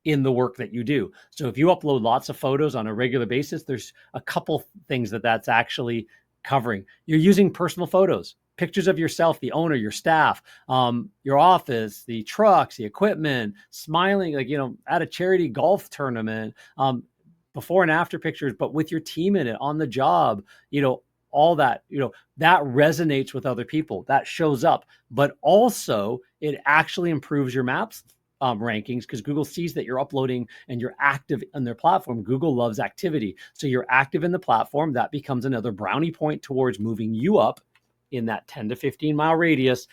in the work that you do. So if you upload lots of photos on a regular basis, there's a couple things that's actually covering. You're using personal photos, pictures of yourself, the owner, your staff, your office, the trucks, the equipment, smiling, at a charity golf tournament, before and after pictures, but with your team in it, on the job, all that, that resonates with other people. That shows up, but also it actually improves your maps rankings, because Google sees that you're uploading and you're active on their platform. Google loves activity. So you're active in the platform. That becomes another brownie point towards moving you up in that 10 to 15 mile radius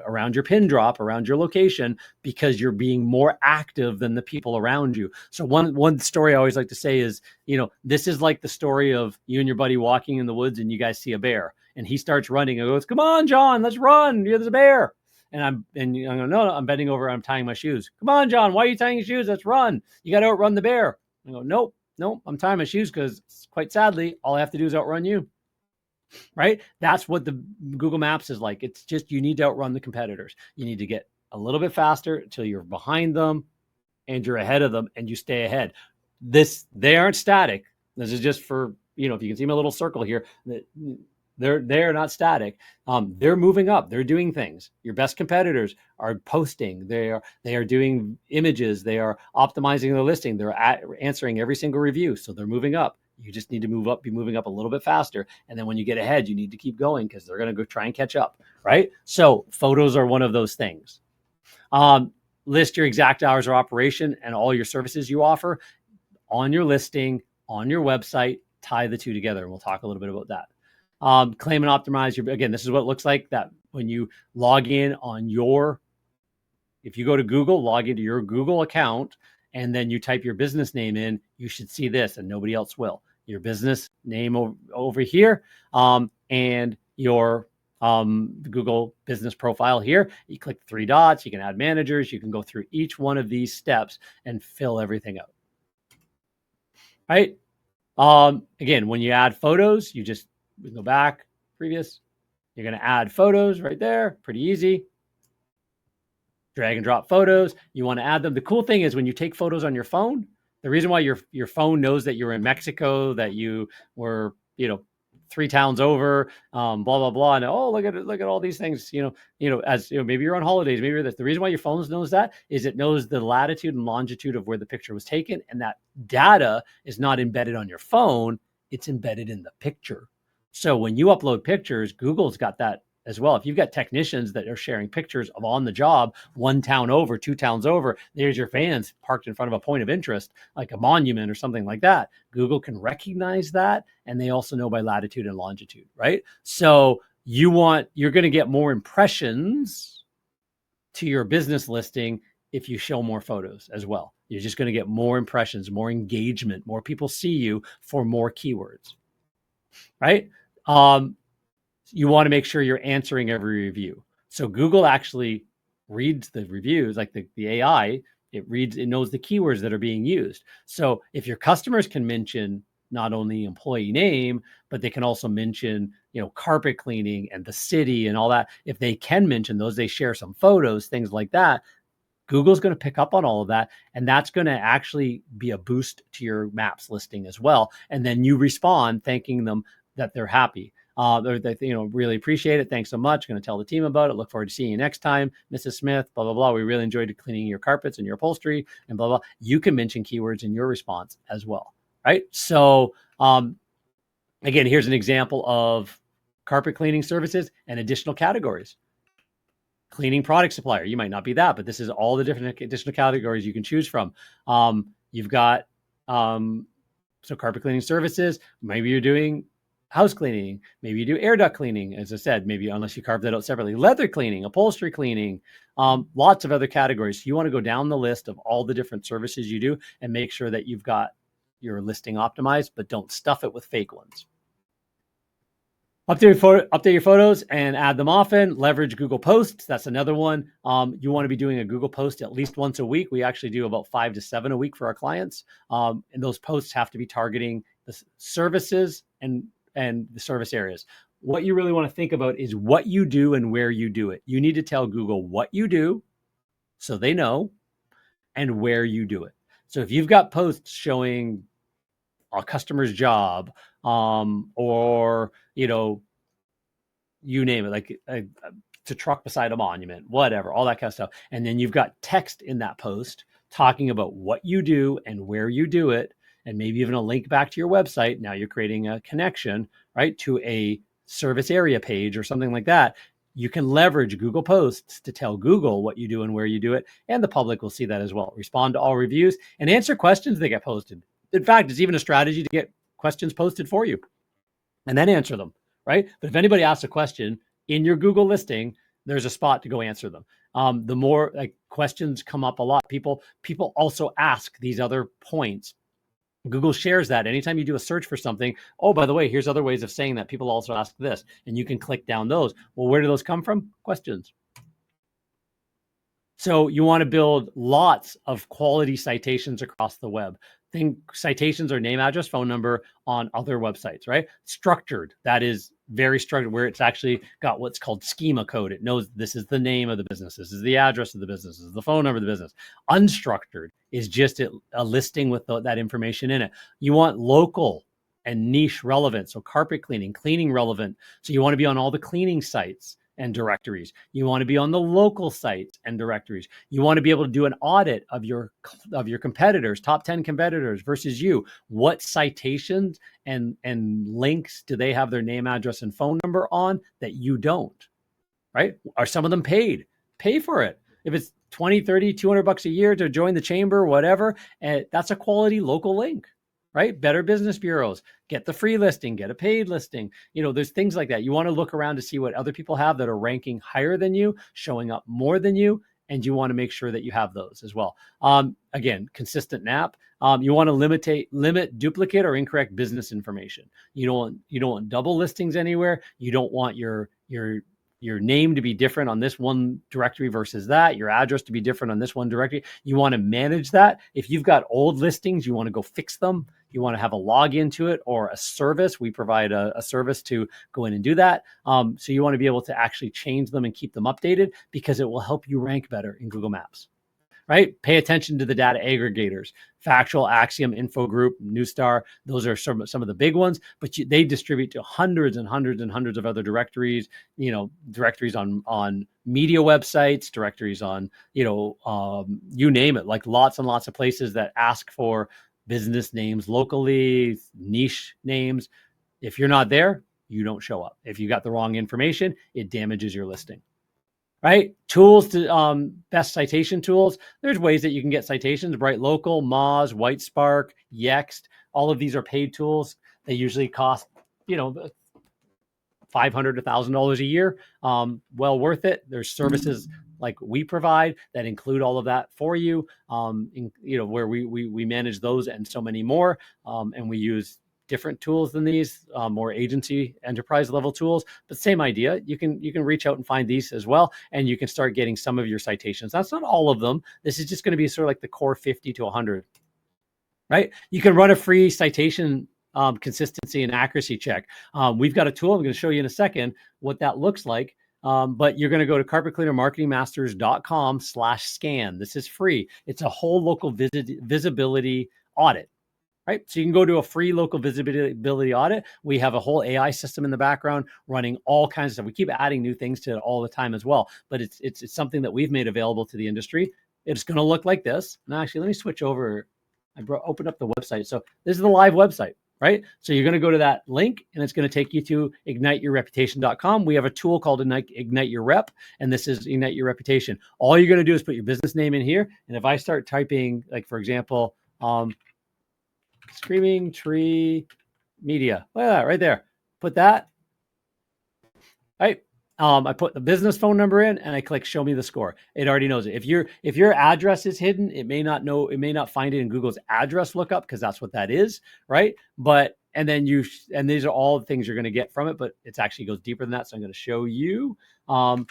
around your pin drop, around your location, because you're being more active than the people around you. So one story I always like to say is, this is like the story of you and your buddy walking in the woods and you guys see a bear and he starts running and goes, "Come on, John, let's run. There's a bear." And I'm going, no, I'm bending over. I'm tying my shoes. "Come on, John, why are you tying your shoes? Let's run. You got to outrun the bear." I go, nope, I'm tying my shoes because quite sadly, all I have to do is outrun you. Right? That's what the Google Maps is like. It's just, you need to outrun the competitors. You need to get a little bit faster until you're behind them and you're ahead of them and you stay ahead. They aren't static. This is just for, if you can see my little circle here, they're not static. They're moving up. They're doing things. Your best competitors are posting. They are doing images. They are optimizing their listing. They're answering every single review. So they're moving up. You just need to be moving up a little bit faster. And then when you get ahead, you need to keep going because they're going to go try and catch up. Right? So photos are one of those things. List your exact hours of operation and all your services you offer on your listing, on your website. Tie the two together. And we'll talk a little bit about that. Claim and optimize again, this is what it looks like that when you log in if you go to Google, log into your Google account, and then you type your business name in, you should see this, and nobody else will. Your business name over here, and your Google business profile here. You click 3 dots, you can add managers, you can go through each one of these steps and fill everything out. Right? Again, when you add photos, we go back, previous. You're going to add photos right there. Pretty easy. Drag and drop photos. You want to add them. The cool thing is when you take photos on your phone, the reason why your phone knows that you're in Mexico, that you were, 3 towns over, blah, blah, blah. And look at all these things, as maybe you're on holidays, maybe you're this. The reason why your phone knows that is it knows the latitude and longitude of where the picture was taken. And that data is not embedded on your phone. It's embedded in the picture. So when you upload pictures, Google's got that as well. If you've got technicians that are sharing pictures of on the job, 1 town over, 2 towns over, there's your fans parked in front of a point of interest, like a monument or something like that. Google can recognize that. And they also know by latitude and longitude, right? So you're going to get more impressions to your business listing if you show more photos as well. You're just going to get more impressions, more engagement, more people see you for more keywords, right? You want to make sure you're answering every review. So Google actually reads the reviews, like the AI, it knows the keywords that are being used. So if your customers can mention not only employee name, but they can also mention, carpet cleaning and the city and all that. If they can mention those, they share some photos, things like that. Google's going to pick up on all of that. And that's going to actually be a boost to your maps listing as well. And then you respond thanking them that they're happy. They really appreciate it. Thanks so much. Going to tell the team about it. Look forward to seeing you next time, Mrs. Smith, blah, blah, blah. We really enjoyed cleaning your carpets and your upholstery and blah, blah. You can mention keywords in your response as well, right? So again, here's an example of carpet cleaning services, and additional categories. Cleaning product supplier, you might not be that, but this is all the different additional categories you can choose from. You've got so carpet cleaning services. Maybe you're doing house cleaning. Maybe you do air duct cleaning, as I said, maybe unless you carve that out separately. Leather cleaning, upholstery cleaning, lots of other categories. So you want to go down the list of all the different services you do and make sure that you've got your listing optimized, but don't stuff it with fake ones. Update your photos and add them often. Leverage Google Posts. That's another one. You want to be doing a Google post at least once a week. We actually do about 5 to 7 a week for our clients. And those posts have to be targeting the services and the service areas. What you really want to think about is what you do and where you do it. You need to tell Google what you do so they know, and where you do it. So if you've got posts showing a customer's job, or, you know, you name it, like to truck beside a monument, whatever, all that kind of stuff. And then you've got text in that post talking about what you do and where you do it, and maybe even a link back to your website. Now you're creating a connection, right, to a service area page or something like that. You can leverage Google Posts to tell Google what you do and where you do it, and the public will see that as well. Respond to all reviews and answer questions that get posted. In fact, it's even a strategy to get questions posted for you and then answer them, right? But if anybody asks a question in your Google listing, there's a spot to go answer them. The more like questions come up a lot, people also ask these other points. Google shares that anytime you do a search for something. Oh, by the way, here's other ways of saying that. People also ask this, and you can click down those. Well, where do those come from? Questions. So you want to build lots of quality citations across the web. Think citations are name, address, phone number on other websites, right? Structured, that is very structured, where it's actually got what's called schema code. It knows this is the name of the business, this is the address of the business, this is the phone number of the business. Unstructured is just a listing with that information in it. You want local and niche relevant. So carpet cleaning, cleaning relevant. So you want to be on all the cleaning sites and directories. You want to be on the local sites and directories. You want to be able to do an audit of your competitors, top 10 competitors versus you. What citations and links do they have their name, address, and phone number on that you don't, right? Are some of them paid? Pay for it. If it's 20, 30, $200 a year to join the chamber, whatever, that's a quality local link. Right? Better Business Bureaus, get the free listing, get a paid listing. You know, there's things like that. You want to look around to see what other people have that are ranking higher than you, showing up more than you, and you want to make sure that you have those as well. Again, consistent NAP. You want to limit duplicate or incorrect business information. You don't want double listings anywhere. You don't want your name to be different on this one directory versus that, your address to be different on this one directory. You want to manage that. If you've got old listings, you want to go fix them. You want to have a login to it or a service. We provide a service to go in and do that. So you want to be able to actually change them and keep them updated, because it will help you rank better in Google Maps. Right? Pay attention to the data aggregators, Factual, Axiom, Info Group, Newstar. Those are some of the big ones, but they distribute to hundreds and hundreds and hundreds of other directories, you know, directories on media websites, directories on, you name it, like lots and lots of places that ask for business names locally, niche names. If you're not there, you don't show up. If you got the wrong information, it damages your listing. Right? Tools to best citation tools. There's ways that you can get citations. Bright Local, Moz, Whitespark, Yext. All of these are paid tools. They usually cost, $500 to $1,000 a year. Well worth it. There's services like we provide that include all of that for you. Where we manage those and so many more. And we use different tools than these, more agency enterprise level tools, but same idea. You can reach out and find these as well, and you can start getting some of your citations. That's not all of them. This is just going to be sort of like the core 50 to 100, right? You can run a free citation consistency and accuracy check. We've got a tool. I'm going to show you in a second what that looks like. But you're going to go to carpetcleanermarketingmasters.com/scan. This is free. It's a whole local visibility audit. Right. So you can go to a free local visibility audit. We have a whole AI system in the background running all kinds of stuff. We keep adding new things to it all the time as well. But it's something that we've made available to the industry. It's going to look like this. Now, actually, let me switch over. I opened up the website. So this is the live website, right? So you're going to go to that link and it's going to take you to igniteyourreputation.com. We have a tool called Ignite Your Rep, and this is Ignite Your Reputation. All you're going to do is put your business name in here. And if I start typing, like, for example, Screaming Tree Media, look at that right there. Put that, right? I put the business phone number in and I click show me the score. It already knows it. If your address is hidden, it may not find it in Google's address lookup, because that's what that is, right? But and these are all the things you're going to get from it, but it actually goes deeper than that. So I'm going to show you. You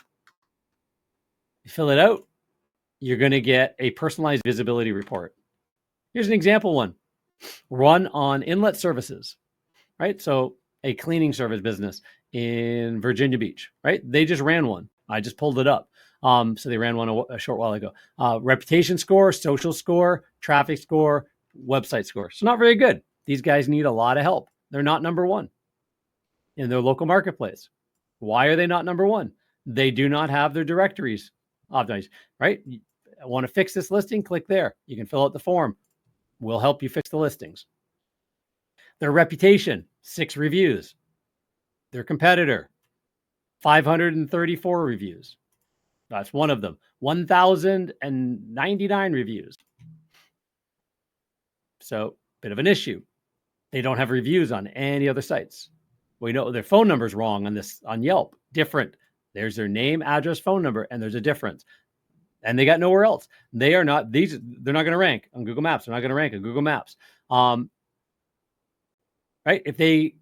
fill it out, you're going to get a personalized visibility report. Here's an example one. Run on Inlet Services, right? So a cleaning service business in Virginia Beach, right? They just ran one. I just pulled it up. So they ran one a short while ago. Reputation score, social score, traffic score, website score. So not very good. These guys need a lot of help. They're not number one in their local marketplace. Why are they not number one? They do not have their directories optimized, right? I want to fix this listing, click there. You can fill out the form. We'll help you fix the listings. Their reputation, 6 reviews. Their competitor, 534 reviews. That's one of them. 1,099 reviews. So, bit of an issue. They don't have reviews on any other sites. We know their phone number is wrong on Yelp. Different. There's their name, address, phone number, and there's a difference. And they got nowhere else. They're not going to rank on Google Maps. They're not going to rank on Google Maps. Right? If they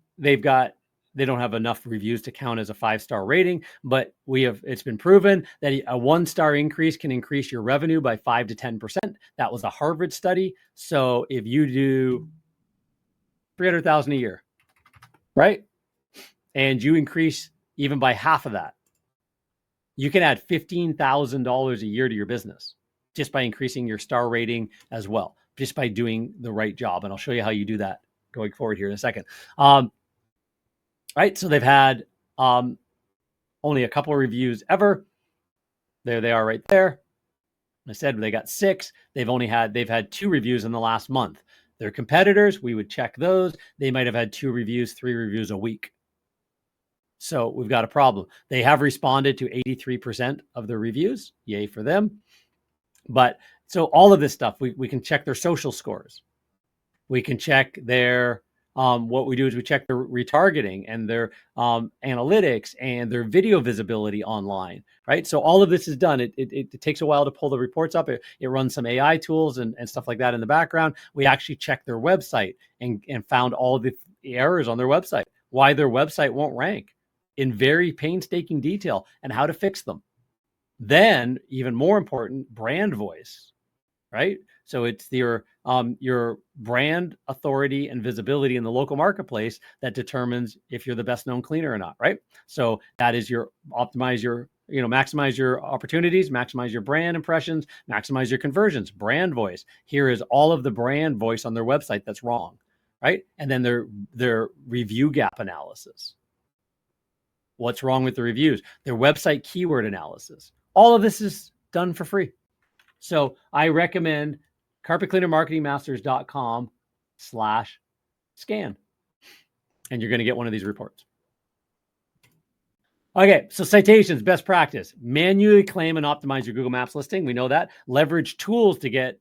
don't have enough reviews to count as a 5-star rating, but it's been proven that a 1-star increase can increase your revenue by 5 to 10%. That was a Harvard study. So if you do 300,000 a year, right? And you increase even by half of that, you can add $15,000 a year to your business just by increasing your star rating as well, just by doing the right job. And I'll show you how you do that going forward here in a second. Right. So they've had only a couple of reviews ever. There they are right there. I said they got 6. They've had 2 reviews in the last month. Their competitors, we would check those. They might have had 2 reviews, 3 reviews a week. So we've got a problem. They have responded to 83% of the reviews. Yay for them. But so all of this stuff, we can check their social scores. We can check their, what we do is we check their retargeting and their analytics and their video visibility online, right? So all of this is done. It takes a while to pull the reports up. It runs some AI tools and stuff like that in the background. We actually checked their website and found all of the errors on their website, why their website won't rank in very painstaking detail and how to fix them. Then, even more important, brand voice, right? So it's your brand authority and visibility in the local marketplace that determines if you're the best known cleaner or not, right? So that is maximize your opportunities, maximize your brand impressions, maximize your conversions, brand voice. Here is all of the brand voice on their website that's wrong, right? And then their review gap analysis. What's wrong with the reviews? Their website keyword analysis. All of this is done for free. So I recommend carpetcleanermarketingmasters.com/scan. And you're going to get one of these reports. Okay, so citations, best practice. Manually claim and optimize your Google Maps listing. We know that. Leverage tools to get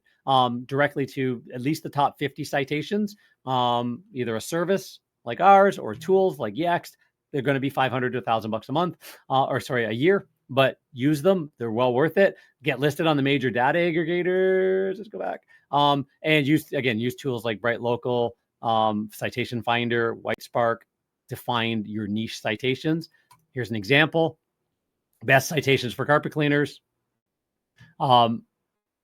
directly to at least the top 50 citations. Either a service like ours or tools like Yext. They're going to be $500 to $1,000 a month, a year. But use them; they're well worth it. Get listed on the major data aggregators. Let's go back and use tools like Bright Local, Citation Finder, Whitespark to find your niche citations. Here's an example: best citations for carpet cleaners,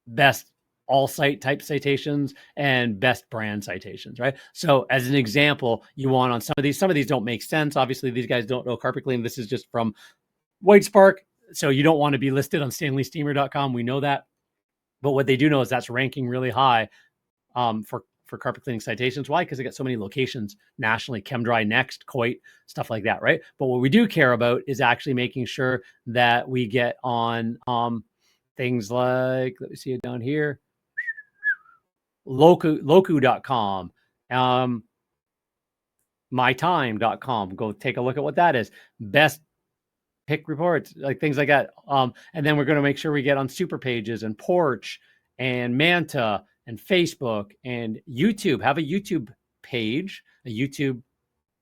best all site type citations, and best brand citations, right? So as an example, you want on some of these don't make sense. Obviously, these guys don't know carpet cleaning. This is just from Whitespark. So you don't want to be listed on StanleySteamer.com. We know that. But what they do know is that's ranking really high for carpet cleaning citations. Why? Because they got so many locations nationally, ChemDry, Next, Coit, stuff like that, right? But what we do care about is actually making sure that we get on things like, let me see it down here, Loku.com, mytime.com. Go take a look at what that is. Best pick reports, like things like that. And then we're going to make sure we get on Super Pages and Porch and Manta and Facebook and YouTube. Have a YouTube page, a YouTube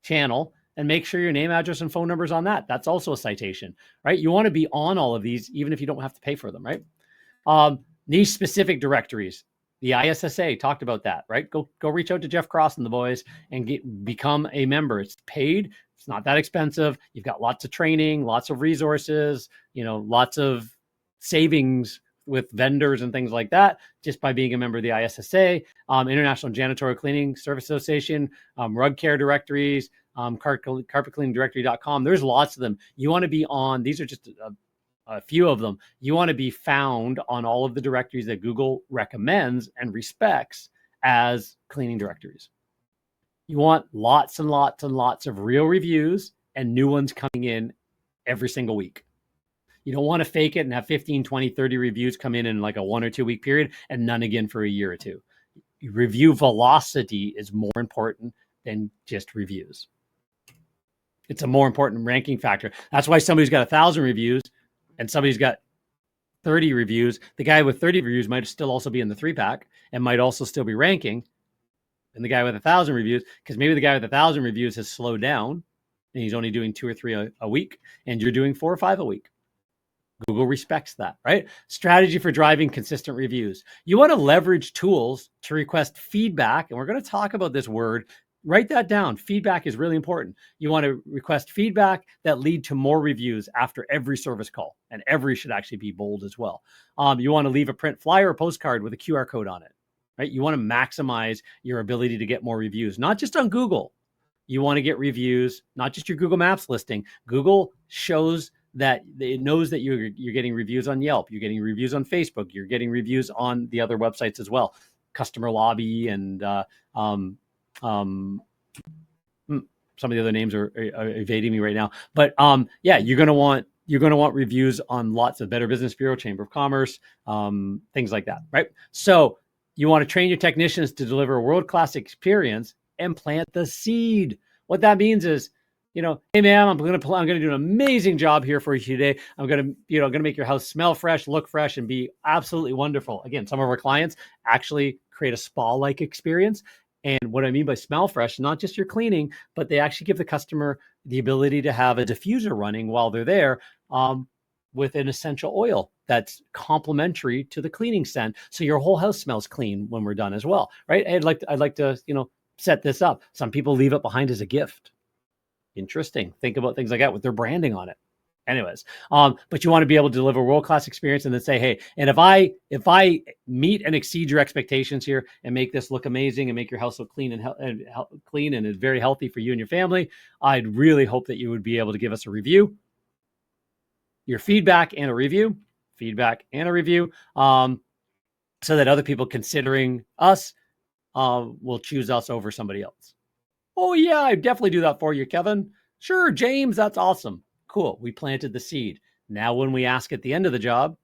channel, and make sure your name, address, and phone numbers on that. That's also a citation, right? You want to be on all of these, even if you don't have to pay for them, right? Niche specific directories. The ISSA talked about that, right? Go reach out to Jeff Cross and the boys and become a member. It's paid. It's not that expensive. You've got lots of training, lots of resources, lots of savings with vendors and things like that, just by being a member of the ISSA, International Janitorial Cleaning Service Association, rug care directories, carpetcleaningdirectory.com. There's lots of them. You want to be on, these are just a few of them. You want to be found on all of the directories that Google recommends and respects as cleaning directories. You want lots and lots and lots of real reviews and new ones coming in every single week. You don't want to fake it and have 15, 20, 30 reviews come in like a 1 or 2 week period and none again for a year or two. Review velocity is more important than just reviews. It's a more important ranking factor. That's why somebody's got 1,000 reviews and somebody's got 30 reviews. The guy with 30 reviews might still also be in the 3-pack and might also still be ranking. And the guy with 1,000 reviews, because maybe the guy with 1,000 reviews has slowed down and he's only doing 2 or 3 a week, and you're doing 4 or 5 a week. Google respects that, right? Strategy for driving consistent reviews. You want to leverage tools to request feedback. And we're going to talk about this word. Write that down. Feedback is really important. You want to request feedback that lead to more reviews after every service call. And every should actually be bold as well. You want to leave a print flyer or postcard with a QR code on it, right? You want to maximize your ability to get more reviews, not just on Google. You want to get reviews, not just your Google Maps listing. Google shows that it knows that you're getting reviews on Yelp, you're getting reviews on Facebook, you're getting reviews on the other websites as well, Customer Lobby, and some of the other names are evading me right now. But yeah, you're gonna want reviews on lots of Better Business Bureau, Chamber of Commerce, things like that, right? So you want to train your technicians to deliver a world-class experience and plant the seed. What that means is, hey man, I'm gonna do an amazing job here for you today. I'm gonna make your house smell fresh, look fresh, and be absolutely wonderful. Again, some of our clients actually create a spa-like experience. And what I mean by smell fresh, not just your cleaning, but they actually give the customer the ability to have a diffuser running while they're there, with an essential oil that's complementary to the cleaning scent. So your whole house smells clean when we're done as well, right? I'd like to set this up. Some people leave it behind as a gift. Interesting. Think about things like that with their branding on it. Anyways, but you want to be able to deliver a world-class experience and then say, hey, and if I meet and exceed your expectations here and make this look amazing and make your house look clean and clean and is very healthy for you and your family, I'd really hope that you would be able to give us a review, your feedback and a review, so that other people considering us will choose us over somebody else. Oh yeah, I definitely do that for you, Kevin. Sure, James, that's awesome. Cool, we planted the seed. Now when we ask at the end of the job,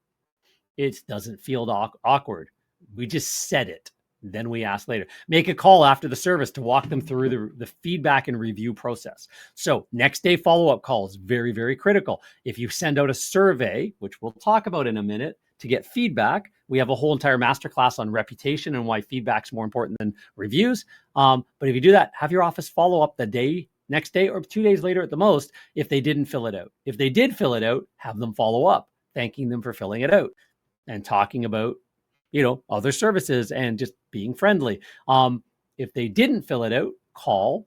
it doesn't feel awkward. We just said it. Then we ask later. Make a call after the service to walk them through the feedback and review process. So next day follow-up call is very, very critical. If you send out a survey, which we'll talk about in a minute, to get feedback, we have a whole entire masterclass on reputation and why feedback's more important than reviews. But if you do that, have your office follow up next day or 2 days later at the most if they didn't fill it out. If they did fill it out, have them follow up, thanking them for filling it out and talking about, other services and just being friendly. If they didn't fill it out, call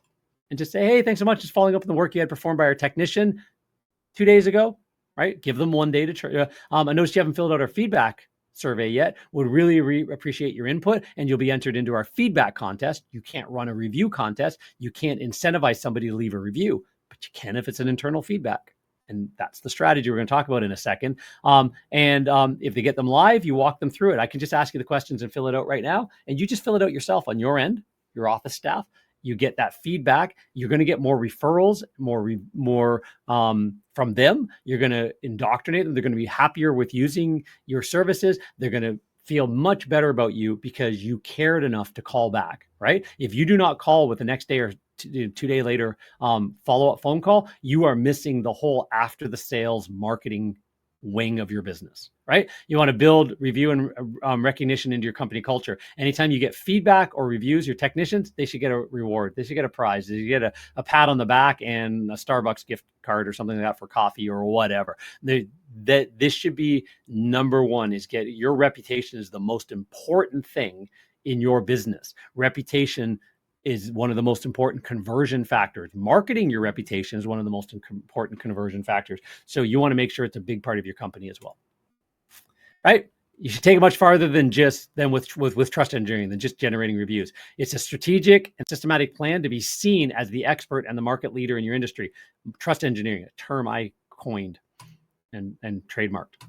and just say, hey, thanks so much. Just following up on the work you had performed by our technician 2 days ago, right? Give them 1 day to try. I noticed you haven't filled out our feedback survey yet. Would really appreciate your input, and you'll be entered into our feedback contest. You can't run a review contest. You can't incentivize somebody to leave a review, but you can if it's an internal feedback. And that's the strategy we're going to talk about in a second. If they get them live, you walk them through it. I can just ask you the questions and fill it out right now. And you just fill it out yourself on your end, your office staff. You get that feedback. You're going to get more referrals, more from them. You're going to indoctrinate them. They're going to be happier with using your services. They're going to feel much better about you because you cared enough to call back, right? If you do not call with the next day or 2 day later follow-up phone call, you are missing the whole after the sales marketing wing of your business, right? You want to build review and recognition into your company culture. Anytime you get feedback or reviews, your technicians, they should get a reward. They should get a prize. They should get a pat on the back and a Starbucks gift card or something like that for coffee or whatever. That this should be number one, is get your reputation is the most important thing in your business. Reputation is one of the most important conversion factors. Marketing your reputation is one of the most important conversion factors. So you want to make sure it's a big part of your company as well, right? You should take it much farther than with trust engineering, than just generating reviews. It's a strategic and systematic plan to be seen as the expert and the market leader in your industry. Trust engineering, a term I coined and trademarked.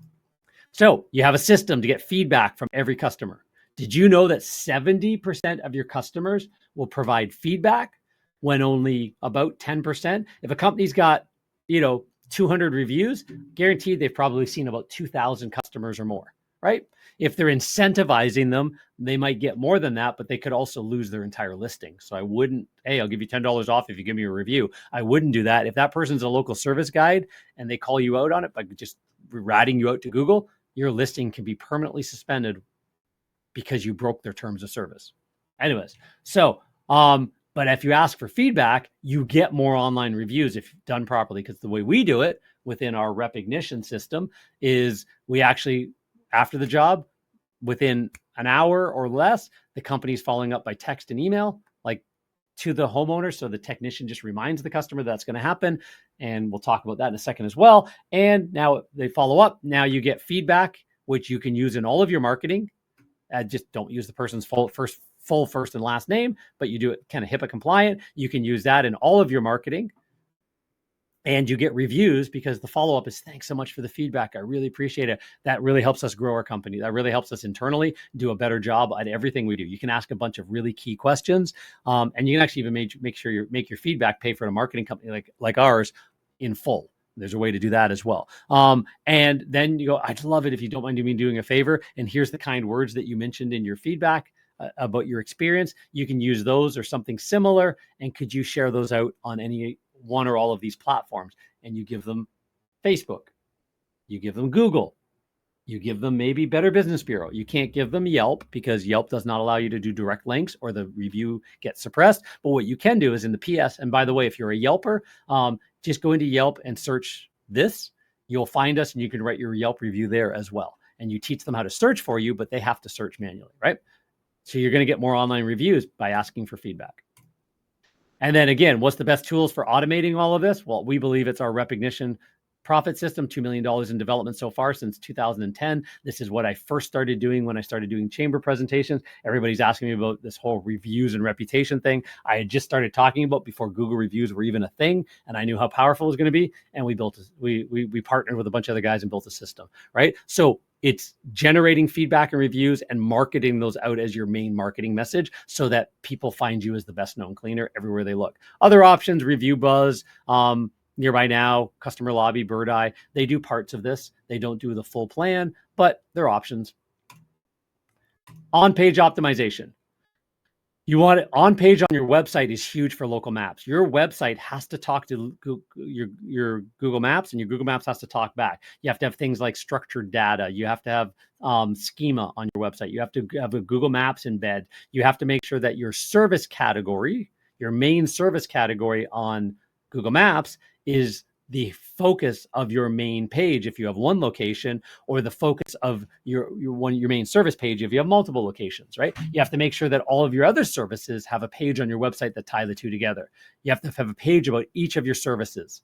So you have a system to get feedback from every customer. Did you know that 70% of your customers will provide feedback when only about 10%? If a company's got, 200 reviews, guaranteed they've probably seen about 2,000 customers or more, right? If they're incentivizing them, they might get more than that, but they could also lose their entire listing. So I wouldn't, hey, I'll give you $10 off if you give me a review. I wouldn't do that. If that person's a local service guide and they call you out on it by just ratting you out to Google, your listing can be permanently suspended because you broke their terms of service. Anyways, so, but if you ask for feedback, you get more online reviews if done properly, because the way we do it within our recognition system is we actually, after the job, within an hour or less, the company's following up by text and email, like to the homeowner. So the technician just reminds the customer that's going to happen. And we'll talk about that in a second as well. And now they follow up. Now you get feedback, which you can use in all of your marketing. Just don't use the person's full first and last name, but you do it kind of HIPAA compliant. You can use that in all of your marketing, and you get reviews because the follow-up is, thanks so much for the feedback. I really appreciate it. That really helps us grow our company. That really helps us internally do a better job at everything we do. You can ask a bunch of really key questions, and you can actually even make sure you make your feedback pay for a marketing company like ours in full. There's a way to do that as well. And then you go, I'd love it if you don't mind me doing a favor. And here's the kind words that you mentioned in your feedback about your experience. You can use those or something similar. And could you share those out on any one or all of these platforms? And you give them Facebook, you give them Google, you give them maybe Better Business Bureau. You can't give them Yelp because Yelp does not allow you to do direct links or the review gets suppressed. But what you can do is in the PS, and by the way, if you're a Yelper, just go into Yelp and search this. You'll find us and you can write your Yelp review there as well. And you teach them how to search for you, but they have to search manually, right? So you're going to get more online reviews by asking for feedback. And then again, what's the best tools for automating all of this? Well, we believe it's our recognition profit system, $2 million in development so far since 2010. This is what I first started doing when I started doing chamber presentations. Everybody's asking me about this whole reviews and reputation thing. I had just started talking about before Google reviews were even a thing, and I knew how powerful it was going to be. And we partnered with a bunch of other guys and built a system, right? So it's generating feedback and reviews and marketing those out as your main marketing message so that people find you as the best known cleaner everywhere they look. Other options, Review Buzz, Nearby Now, Customer Lobby, Bird Eye, they do parts of this. They don't do the full plan, but they're options. On-page optimization. You want it on page on your website is huge for local maps. Your website has to talk to your Google Maps, and your Google Maps has to talk back. You have to have things like structured data. You have to have schema on your website. You have to have a Google Maps embed. You have to make sure that your service category, your main service category on Google Maps is the focus of your main page if you have one location, or the focus of your main service page if you have multiple locations, right? You have to make sure that all of your other services have a page on your website that tie the two together. You have to have a page about each of your services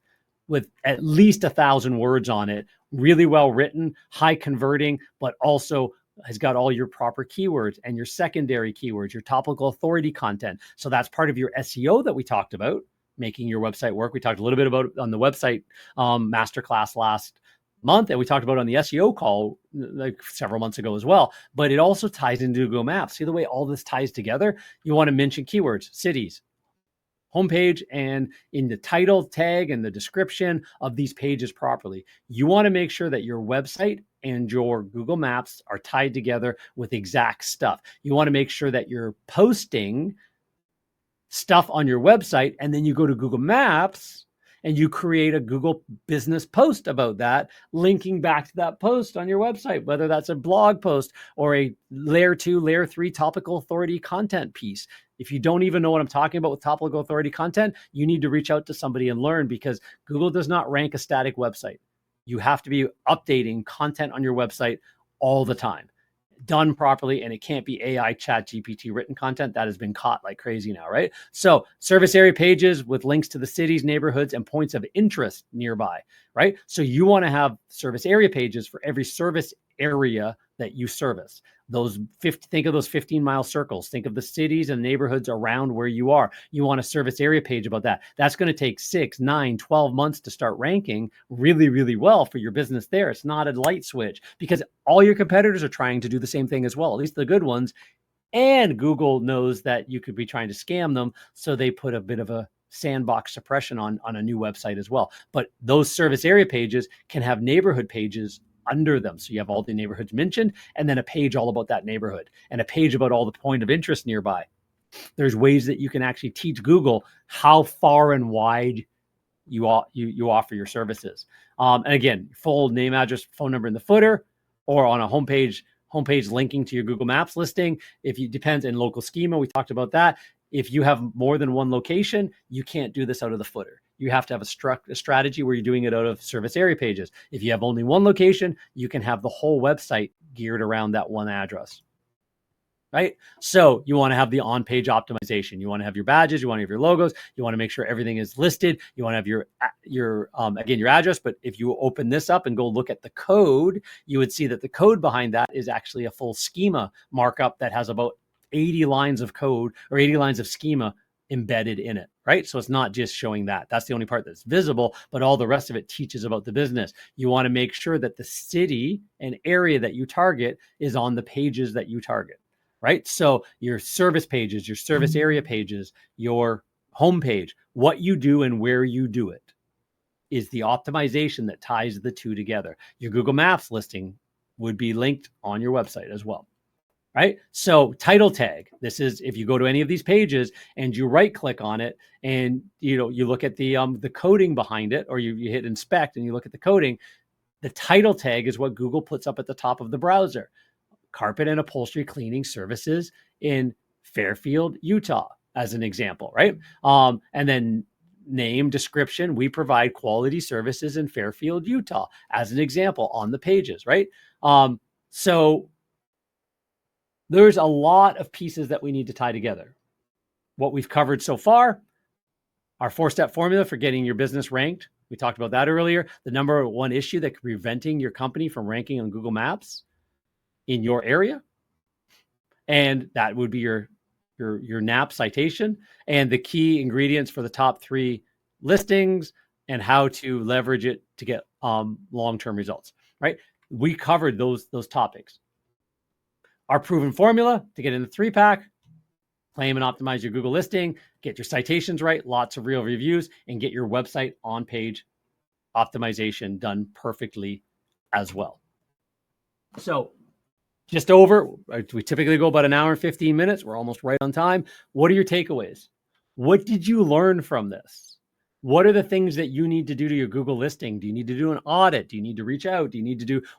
with at least 1,000 words on it, really well written, high converting, but also has got all your proper keywords and your secondary keywords, your topical authority content. So that's part of your SEO that we talked about, making your website work. We talked a little bit about on the website masterclass last month, and we talked about on the SEO call like several months ago as well. But it also ties into Google Maps. See the way all this ties together? You want to mention keywords, cities, homepage, and in the title tag and the description of these pages properly. You want to make sure that your website and your Google Maps are tied together with exact stuff. You want to make sure that you're posting stuff on your website, and then you go to Google Maps and you create a Google business post about that, linking back to that post on your website, whether that's a blog post or a layer 2, layer 3 topical authority content piece. If you don't even know what I'm talking about with topical authority content, you need to reach out to somebody and learn, because Google does not rank a static website. You have to be updating content on your website all the time, done properly, and it can't be AI chat GPT written content that has been caught like crazy now, right? So service area pages with links to the cities, neighborhoods, and points of interest nearby, right? So you want to have service area pages for every service area that you service. Think of those 15-mile circles. Think of the cities and neighborhoods around where you are. You want a service area page about that. That's going to take 6, 9, 12 months to start ranking really, really well for your business there. It's not a light switch, because all your competitors are trying to do the same thing as well, at least the good ones. And Google knows that you could be trying to scam them, so they put a bit of a sandbox suppression on a new website as well. But those service area pages can have neighborhood pages under them. So you have all the neighborhoods mentioned, and then a page all about that neighborhood, and a page about all the point of interest nearby. There's ways that you can actually teach Google how far and wide you offer your services. And again, full name, address, phone number in the footer, or on a homepage linking to your Google Maps listing. Depends in local schema, we talked about that. If you have more than one location, you can't do this out of the footer. You have to have a strategy where you're doing it out of service area pages. If you have only one location, you can have the whole website geared around that one address, right? So you want to have the on-page optimization. You want to have your badges. You want to have your logos. You want to make sure everything is listed. You want to have your address. But if you open this up and go look at the code, you would see that the code behind that is actually a full schema markup that has about 80 lines of code or 80 lines of schema embedded in it, right? So it's not just showing that. That's the only part that's visible, but all the rest of it teaches about the business. You want to make sure that the city and area that you target is on the pages that you target, right? So your service pages, your service area pages, your homepage, what you do and where you do it is the optimization that ties the two together. Your Google Maps listing would be linked on your website as well. Right? So title tag, this is if you go to any of these pages and you right click on it and you look at the coding behind it, or you hit inspect and you look at the coding, the title tag is what Google puts up at the top of the browser. Carpet and upholstery cleaning services in Fairfield, Utah, as an example, right? And then name, description, we provide quality services in Fairfield, Utah, as an example on the pages, right? So there's a lot of pieces that we need to tie together. What we've covered so far, our 4-step formula for getting your business ranked. We talked about that earlier. The number one issue that could be preventing your company from ranking on Google Maps in your area. And that would be your NAP citation, and the key ingredients for the top 3 listings and how to leverage it to get long-term results, right? We covered those topics. Our proven formula to get in the 3-pack: claim and optimize your Google listing, get your citations right, lots of real reviews, and get your website on-page optimization done perfectly as well. So we typically go about an hour and 15 minutes. We're almost right on time. What are your takeaways? What did you learn from this? What are the things that you need to do to your Google listing? Do you need to do an audit? Do you need to reach out?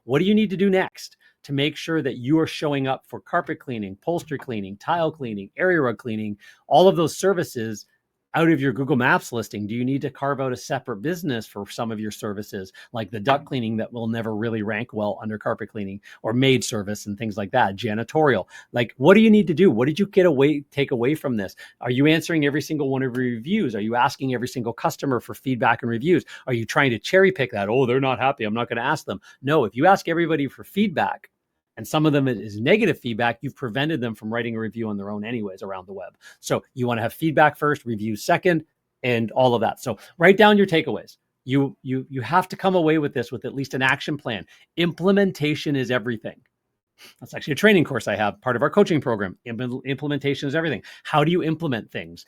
What do you need to do next to make sure that you are showing up for carpet cleaning, upholstery cleaning, tile cleaning, area rug cleaning, all of those services out of your Google Maps listing? Do you need to carve out a separate business for some of your services, like the duct cleaning that will never really rank well under carpet cleaning, or maid service and things like that, janitorial? Like, what do you need to do? What did you take away from this? Are you answering every single one of your reviews? Are you asking every single customer for feedback and reviews? Are you trying to cherry pick that? Oh, they're not happy, I'm not going to ask them. No, if you ask everybody for feedback, and some of them is negative feedback, you've prevented them from writing a review on their own anyways around the web. So you want to have feedback first, reviews second, and all of that. So write down your takeaways. You have to come away with this with at least an action plan. Implementation is everything. That's actually a training course I have, part of our coaching program. Implementation is everything. How do you implement things?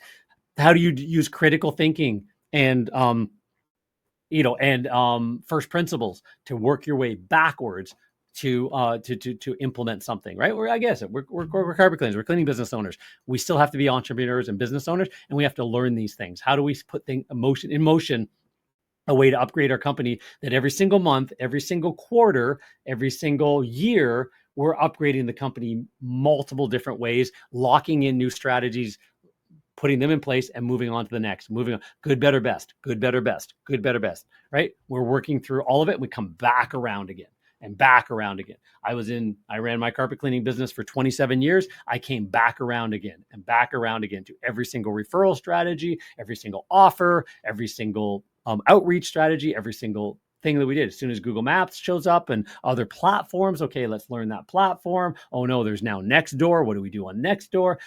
How do you use critical thinking and first principles to work your way backwards to implement something, right? I guess we're carpet cleaners, we're cleaning business owners. We still have to be entrepreneurs and business owners, and we have to learn these things. How do we put things in motion? A way to upgrade our company that every single month, every single quarter, every single year, we're upgrading the company multiple different ways, locking in new strategies, putting them in place, and moving on to the next. Moving on, good, better, best, good, better, best, good, better, best, right? We're working through all of it. And we come back around again and back around again. I ran my carpet cleaning business for 27 years. I came back around again and back around again to every single referral strategy, every single offer, every single outreach strategy, every single thing that we did. As soon as Google Maps shows up and other platforms, okay, let's learn that platform. Oh no, there's now Nextdoor. What do we do on Nextdoor?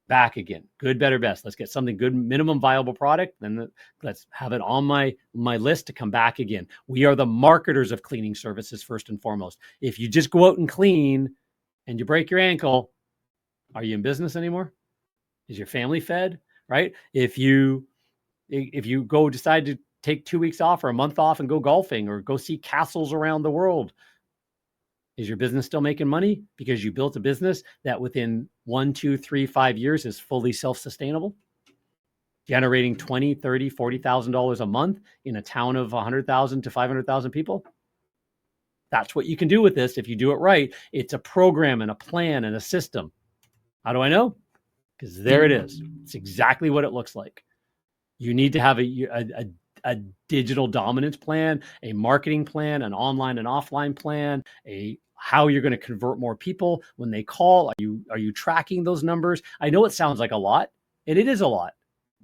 Back again. Good, better, best. Let's get something good, minimum viable product. Then let's have it on my list to come back again. We are the marketers of cleaning services first and foremost. If you just go out and clean and you break your ankle, are you in business anymore? Is your family fed? Right? If you go decide to take 2 weeks off or a month off and go golfing or go see castles around the world, is your business still making money because you built a business that within 1, 2, 3, 5 years is fully self-sustainable, generating $20,000, $30,000, $40,000 a month in a town of 100,000 to 500,000 people? That's what you can do with this if you do it right. It's a program and a plan and a system. How do I know? Because there it is. It's exactly what it looks like. You need to have a digital dominance plan, a marketing plan, an online and offline plan, how you're going to convert more people when they call. Are you tracking those numbers? I know it sounds like a lot, and it is a lot.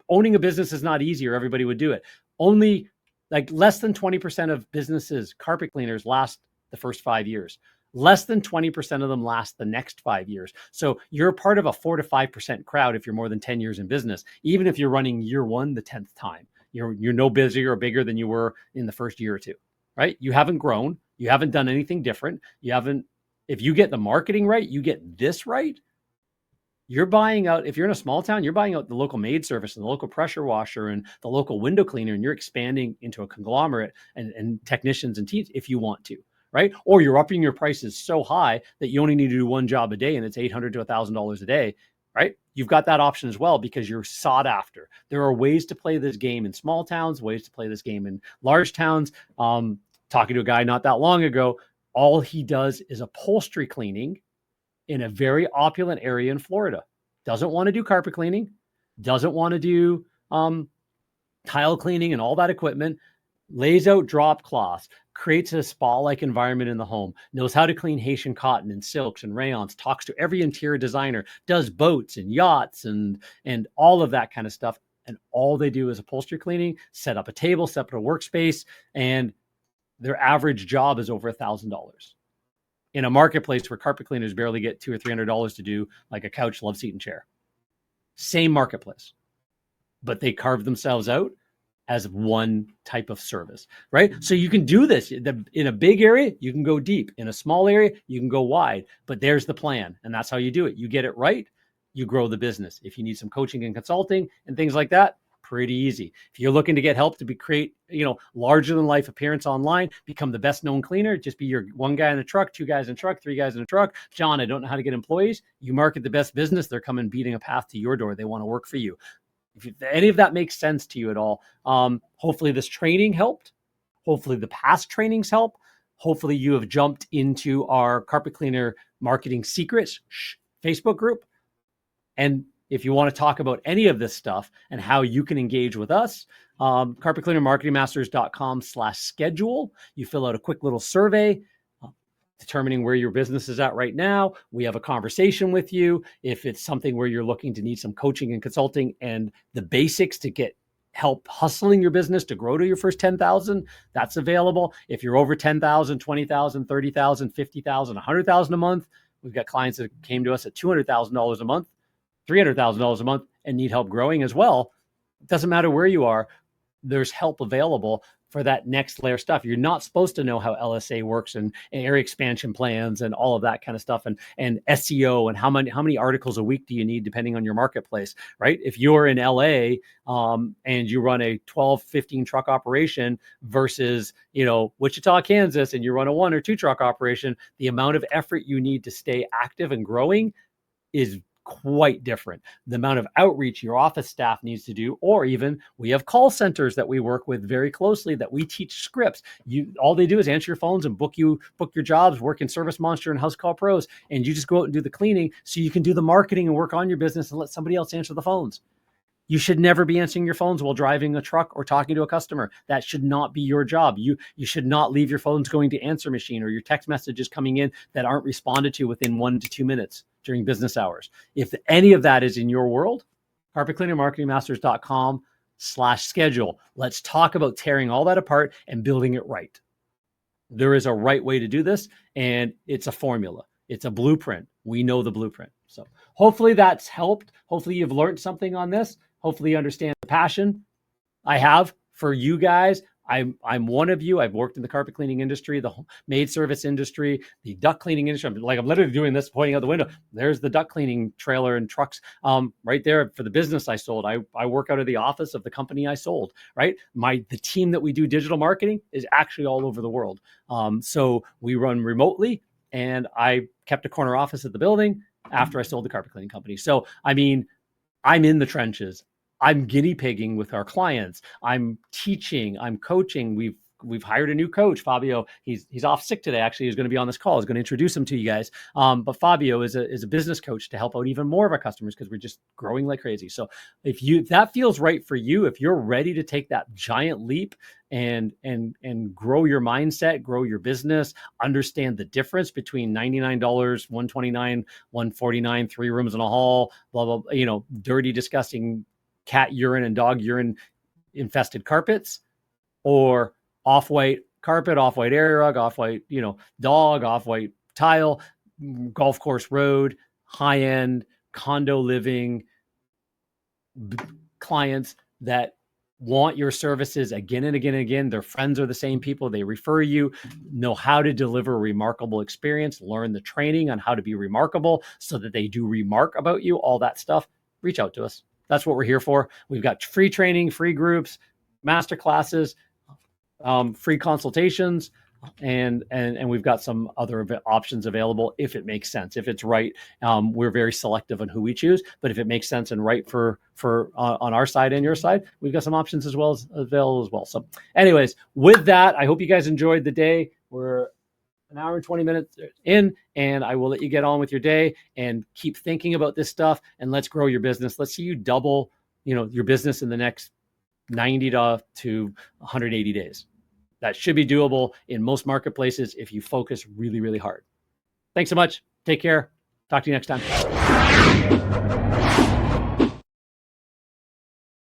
Owning a business is not easy, or everybody would do it. Only like less than 20% of businesses, carpet cleaners, last the first 5 years. Less than 20% of them last the next 5 years. So you're part of a 4 to 5% crowd if you're more than 10 years in business, even if you're running year one the 10th time. You're no busier or bigger than you were in the first year or two, right? You haven't grown. You haven't done anything different. If you get the marketing right, you get this right, you're buying out, if you're in a small town, you're buying out the local maid service and the local pressure washer and the local window cleaner, and you're expanding into a conglomerate and technicians and teams if you want to, right? Or you're upping your prices so high that you only need to do one job a day and it's $800 to $1,000 a day, right? You've got that option as well because you're sought after. There are ways to play this game in small towns, ways to play this game in large towns. Talking to a guy not that long ago, all he does is upholstery cleaning in a very opulent area in Florida. Doesn't want to do carpet cleaning, doesn't want to do tile cleaning and all that equipment, lays out drop cloths, creates a spa-like environment in the home, knows how to clean Haitian cotton and silks and rayons, talks to every interior designer, does boats and yachts and all of that kind of stuff. And all they do is upholstery cleaning, set up a table, set up a workspace, and their average job is over $1,000 in a marketplace where carpet cleaners barely get $200 or $300 to do like a couch, love seat, and chair. Same marketplace, but they carve themselves out as one type of service, right? So you can do this in a big area. You can go deep. In a small area, you can go wide, but there's the plan. And that's how you do it. You get it right, you grow the business. If you need some coaching and consulting and things like that, pretty easy. If you're looking to get help to create, larger than life appearance online, become the best known cleaner, just be your one guy in the truck, two guys in the truck, three guys in the truck. John, I don't know how to get employees. You market the best business. They're coming beating a path to your door. They want to work for you. If any of that makes sense to you at all, hopefully this training helped. Hopefully the past trainings help. Hopefully you have jumped into our Carpet Cleaner Marketing Secrets Facebook group. And if you want to talk about any of this stuff and how you can engage with us, carpetcleanermarketingmasters.com/schedule. You fill out a quick little survey determining where your business is at right now. We have a conversation with you. If it's something where you're looking to need some coaching and consulting and the basics to get help hustling your business to grow to your first 10,000, that's available. If you're over 10,000, 20,000, 30,000, 50,000, 100,000 a month, we've got clients that came to us at $200,000 a month, $300,000 a month, and need help growing as well. It doesn't matter where you are. There's help available for that next layer stuff. You're not supposed to know how LSA works and area expansion plans and all of that kind of stuff, and SEO and how many articles a week do you need depending on your marketplace, right? If you're in LA and you run a 12, 15 truck operation versus, Wichita, Kansas, and you run a 1 or 2 truck operation, the amount of effort you need to stay active and growing is quite different. The amount of outreach your office staff needs to do, or even we have call centers that we work with very closely that we teach scripts. All they do is answer your phones and book your jobs, work in Service Monster and House Call Pros, and you just go out and do the cleaning so you can do the marketing and work on your business and let somebody else answer the phones. You should never be answering your phones while driving a truck or talking to a customer. That should not be your job. You should not leave your phones going to answer machine or your text messages coming in that aren't responded to within 1 to 2 minutes during business hours. If any of that is in your world, carpetcleanermarketingmasters.com/schedule. Let's talk about tearing all that apart and building it right. There is a right way to do this, and it's a formula. It's a blueprint. We know the blueprint. So hopefully that's helped. Hopefully you've learned something on this. Hopefully you understand the passion I have for you guys. I'm one of you. I've worked in the carpet cleaning industry, the maid service industry, the duct cleaning industry. I'm literally doing this, pointing out the window. There's the duct cleaning trailer and trucks right there for the business I sold. I work out of the office of the company I sold, right? The team that we do digital marketing is actually all over the world. So we run remotely, and I kept a corner office at the building after I sold the carpet cleaning company. So, I'm in the trenches. I'm guinea pigging with our clients. I'm teaching, I'm coaching. We've hired a new coach, Fabio. He's off sick today. Actually, he's going to be on this call. I was going to introduce him to you guys. But Fabio is a business coach to help out even more of our customers because we're just growing like crazy. So if that feels right for you, if you're ready to take that giant leap and grow your mindset, grow your business, understand the difference between $99, $129, $149, 3 rooms in a hall, blah, blah, dirty, disgusting cat urine and dog urine infested carpets, or off-white carpet, off-white area rug, off-white, dog, off-white tile, golf course road, high-end condo living clients that want your services again and again and again. Their friends are the same people. They refer you, know how to deliver a remarkable experience, learn the training on how to be remarkable so that they do remark about you, all that stuff. Reach out to us. That's what we're here for. We've got free training, free groups, master classes, free consultations, and we've got some other options available if it makes sense, if it's right. We're very selective on who we choose, but if it makes sense and right for on our side and your side, we've got some options as well as available as well. So anyways, with that, I hope you guys enjoyed the day. We're an hour and 20 minutes in, and I will let you get on with your day and keep thinking about this stuff, and let's grow your business. Let's see you double, your business in the next 90 to 180 days. That should be doable in most marketplaces if you focus really, really hard. Thanks so much. Take care. Talk to you next time.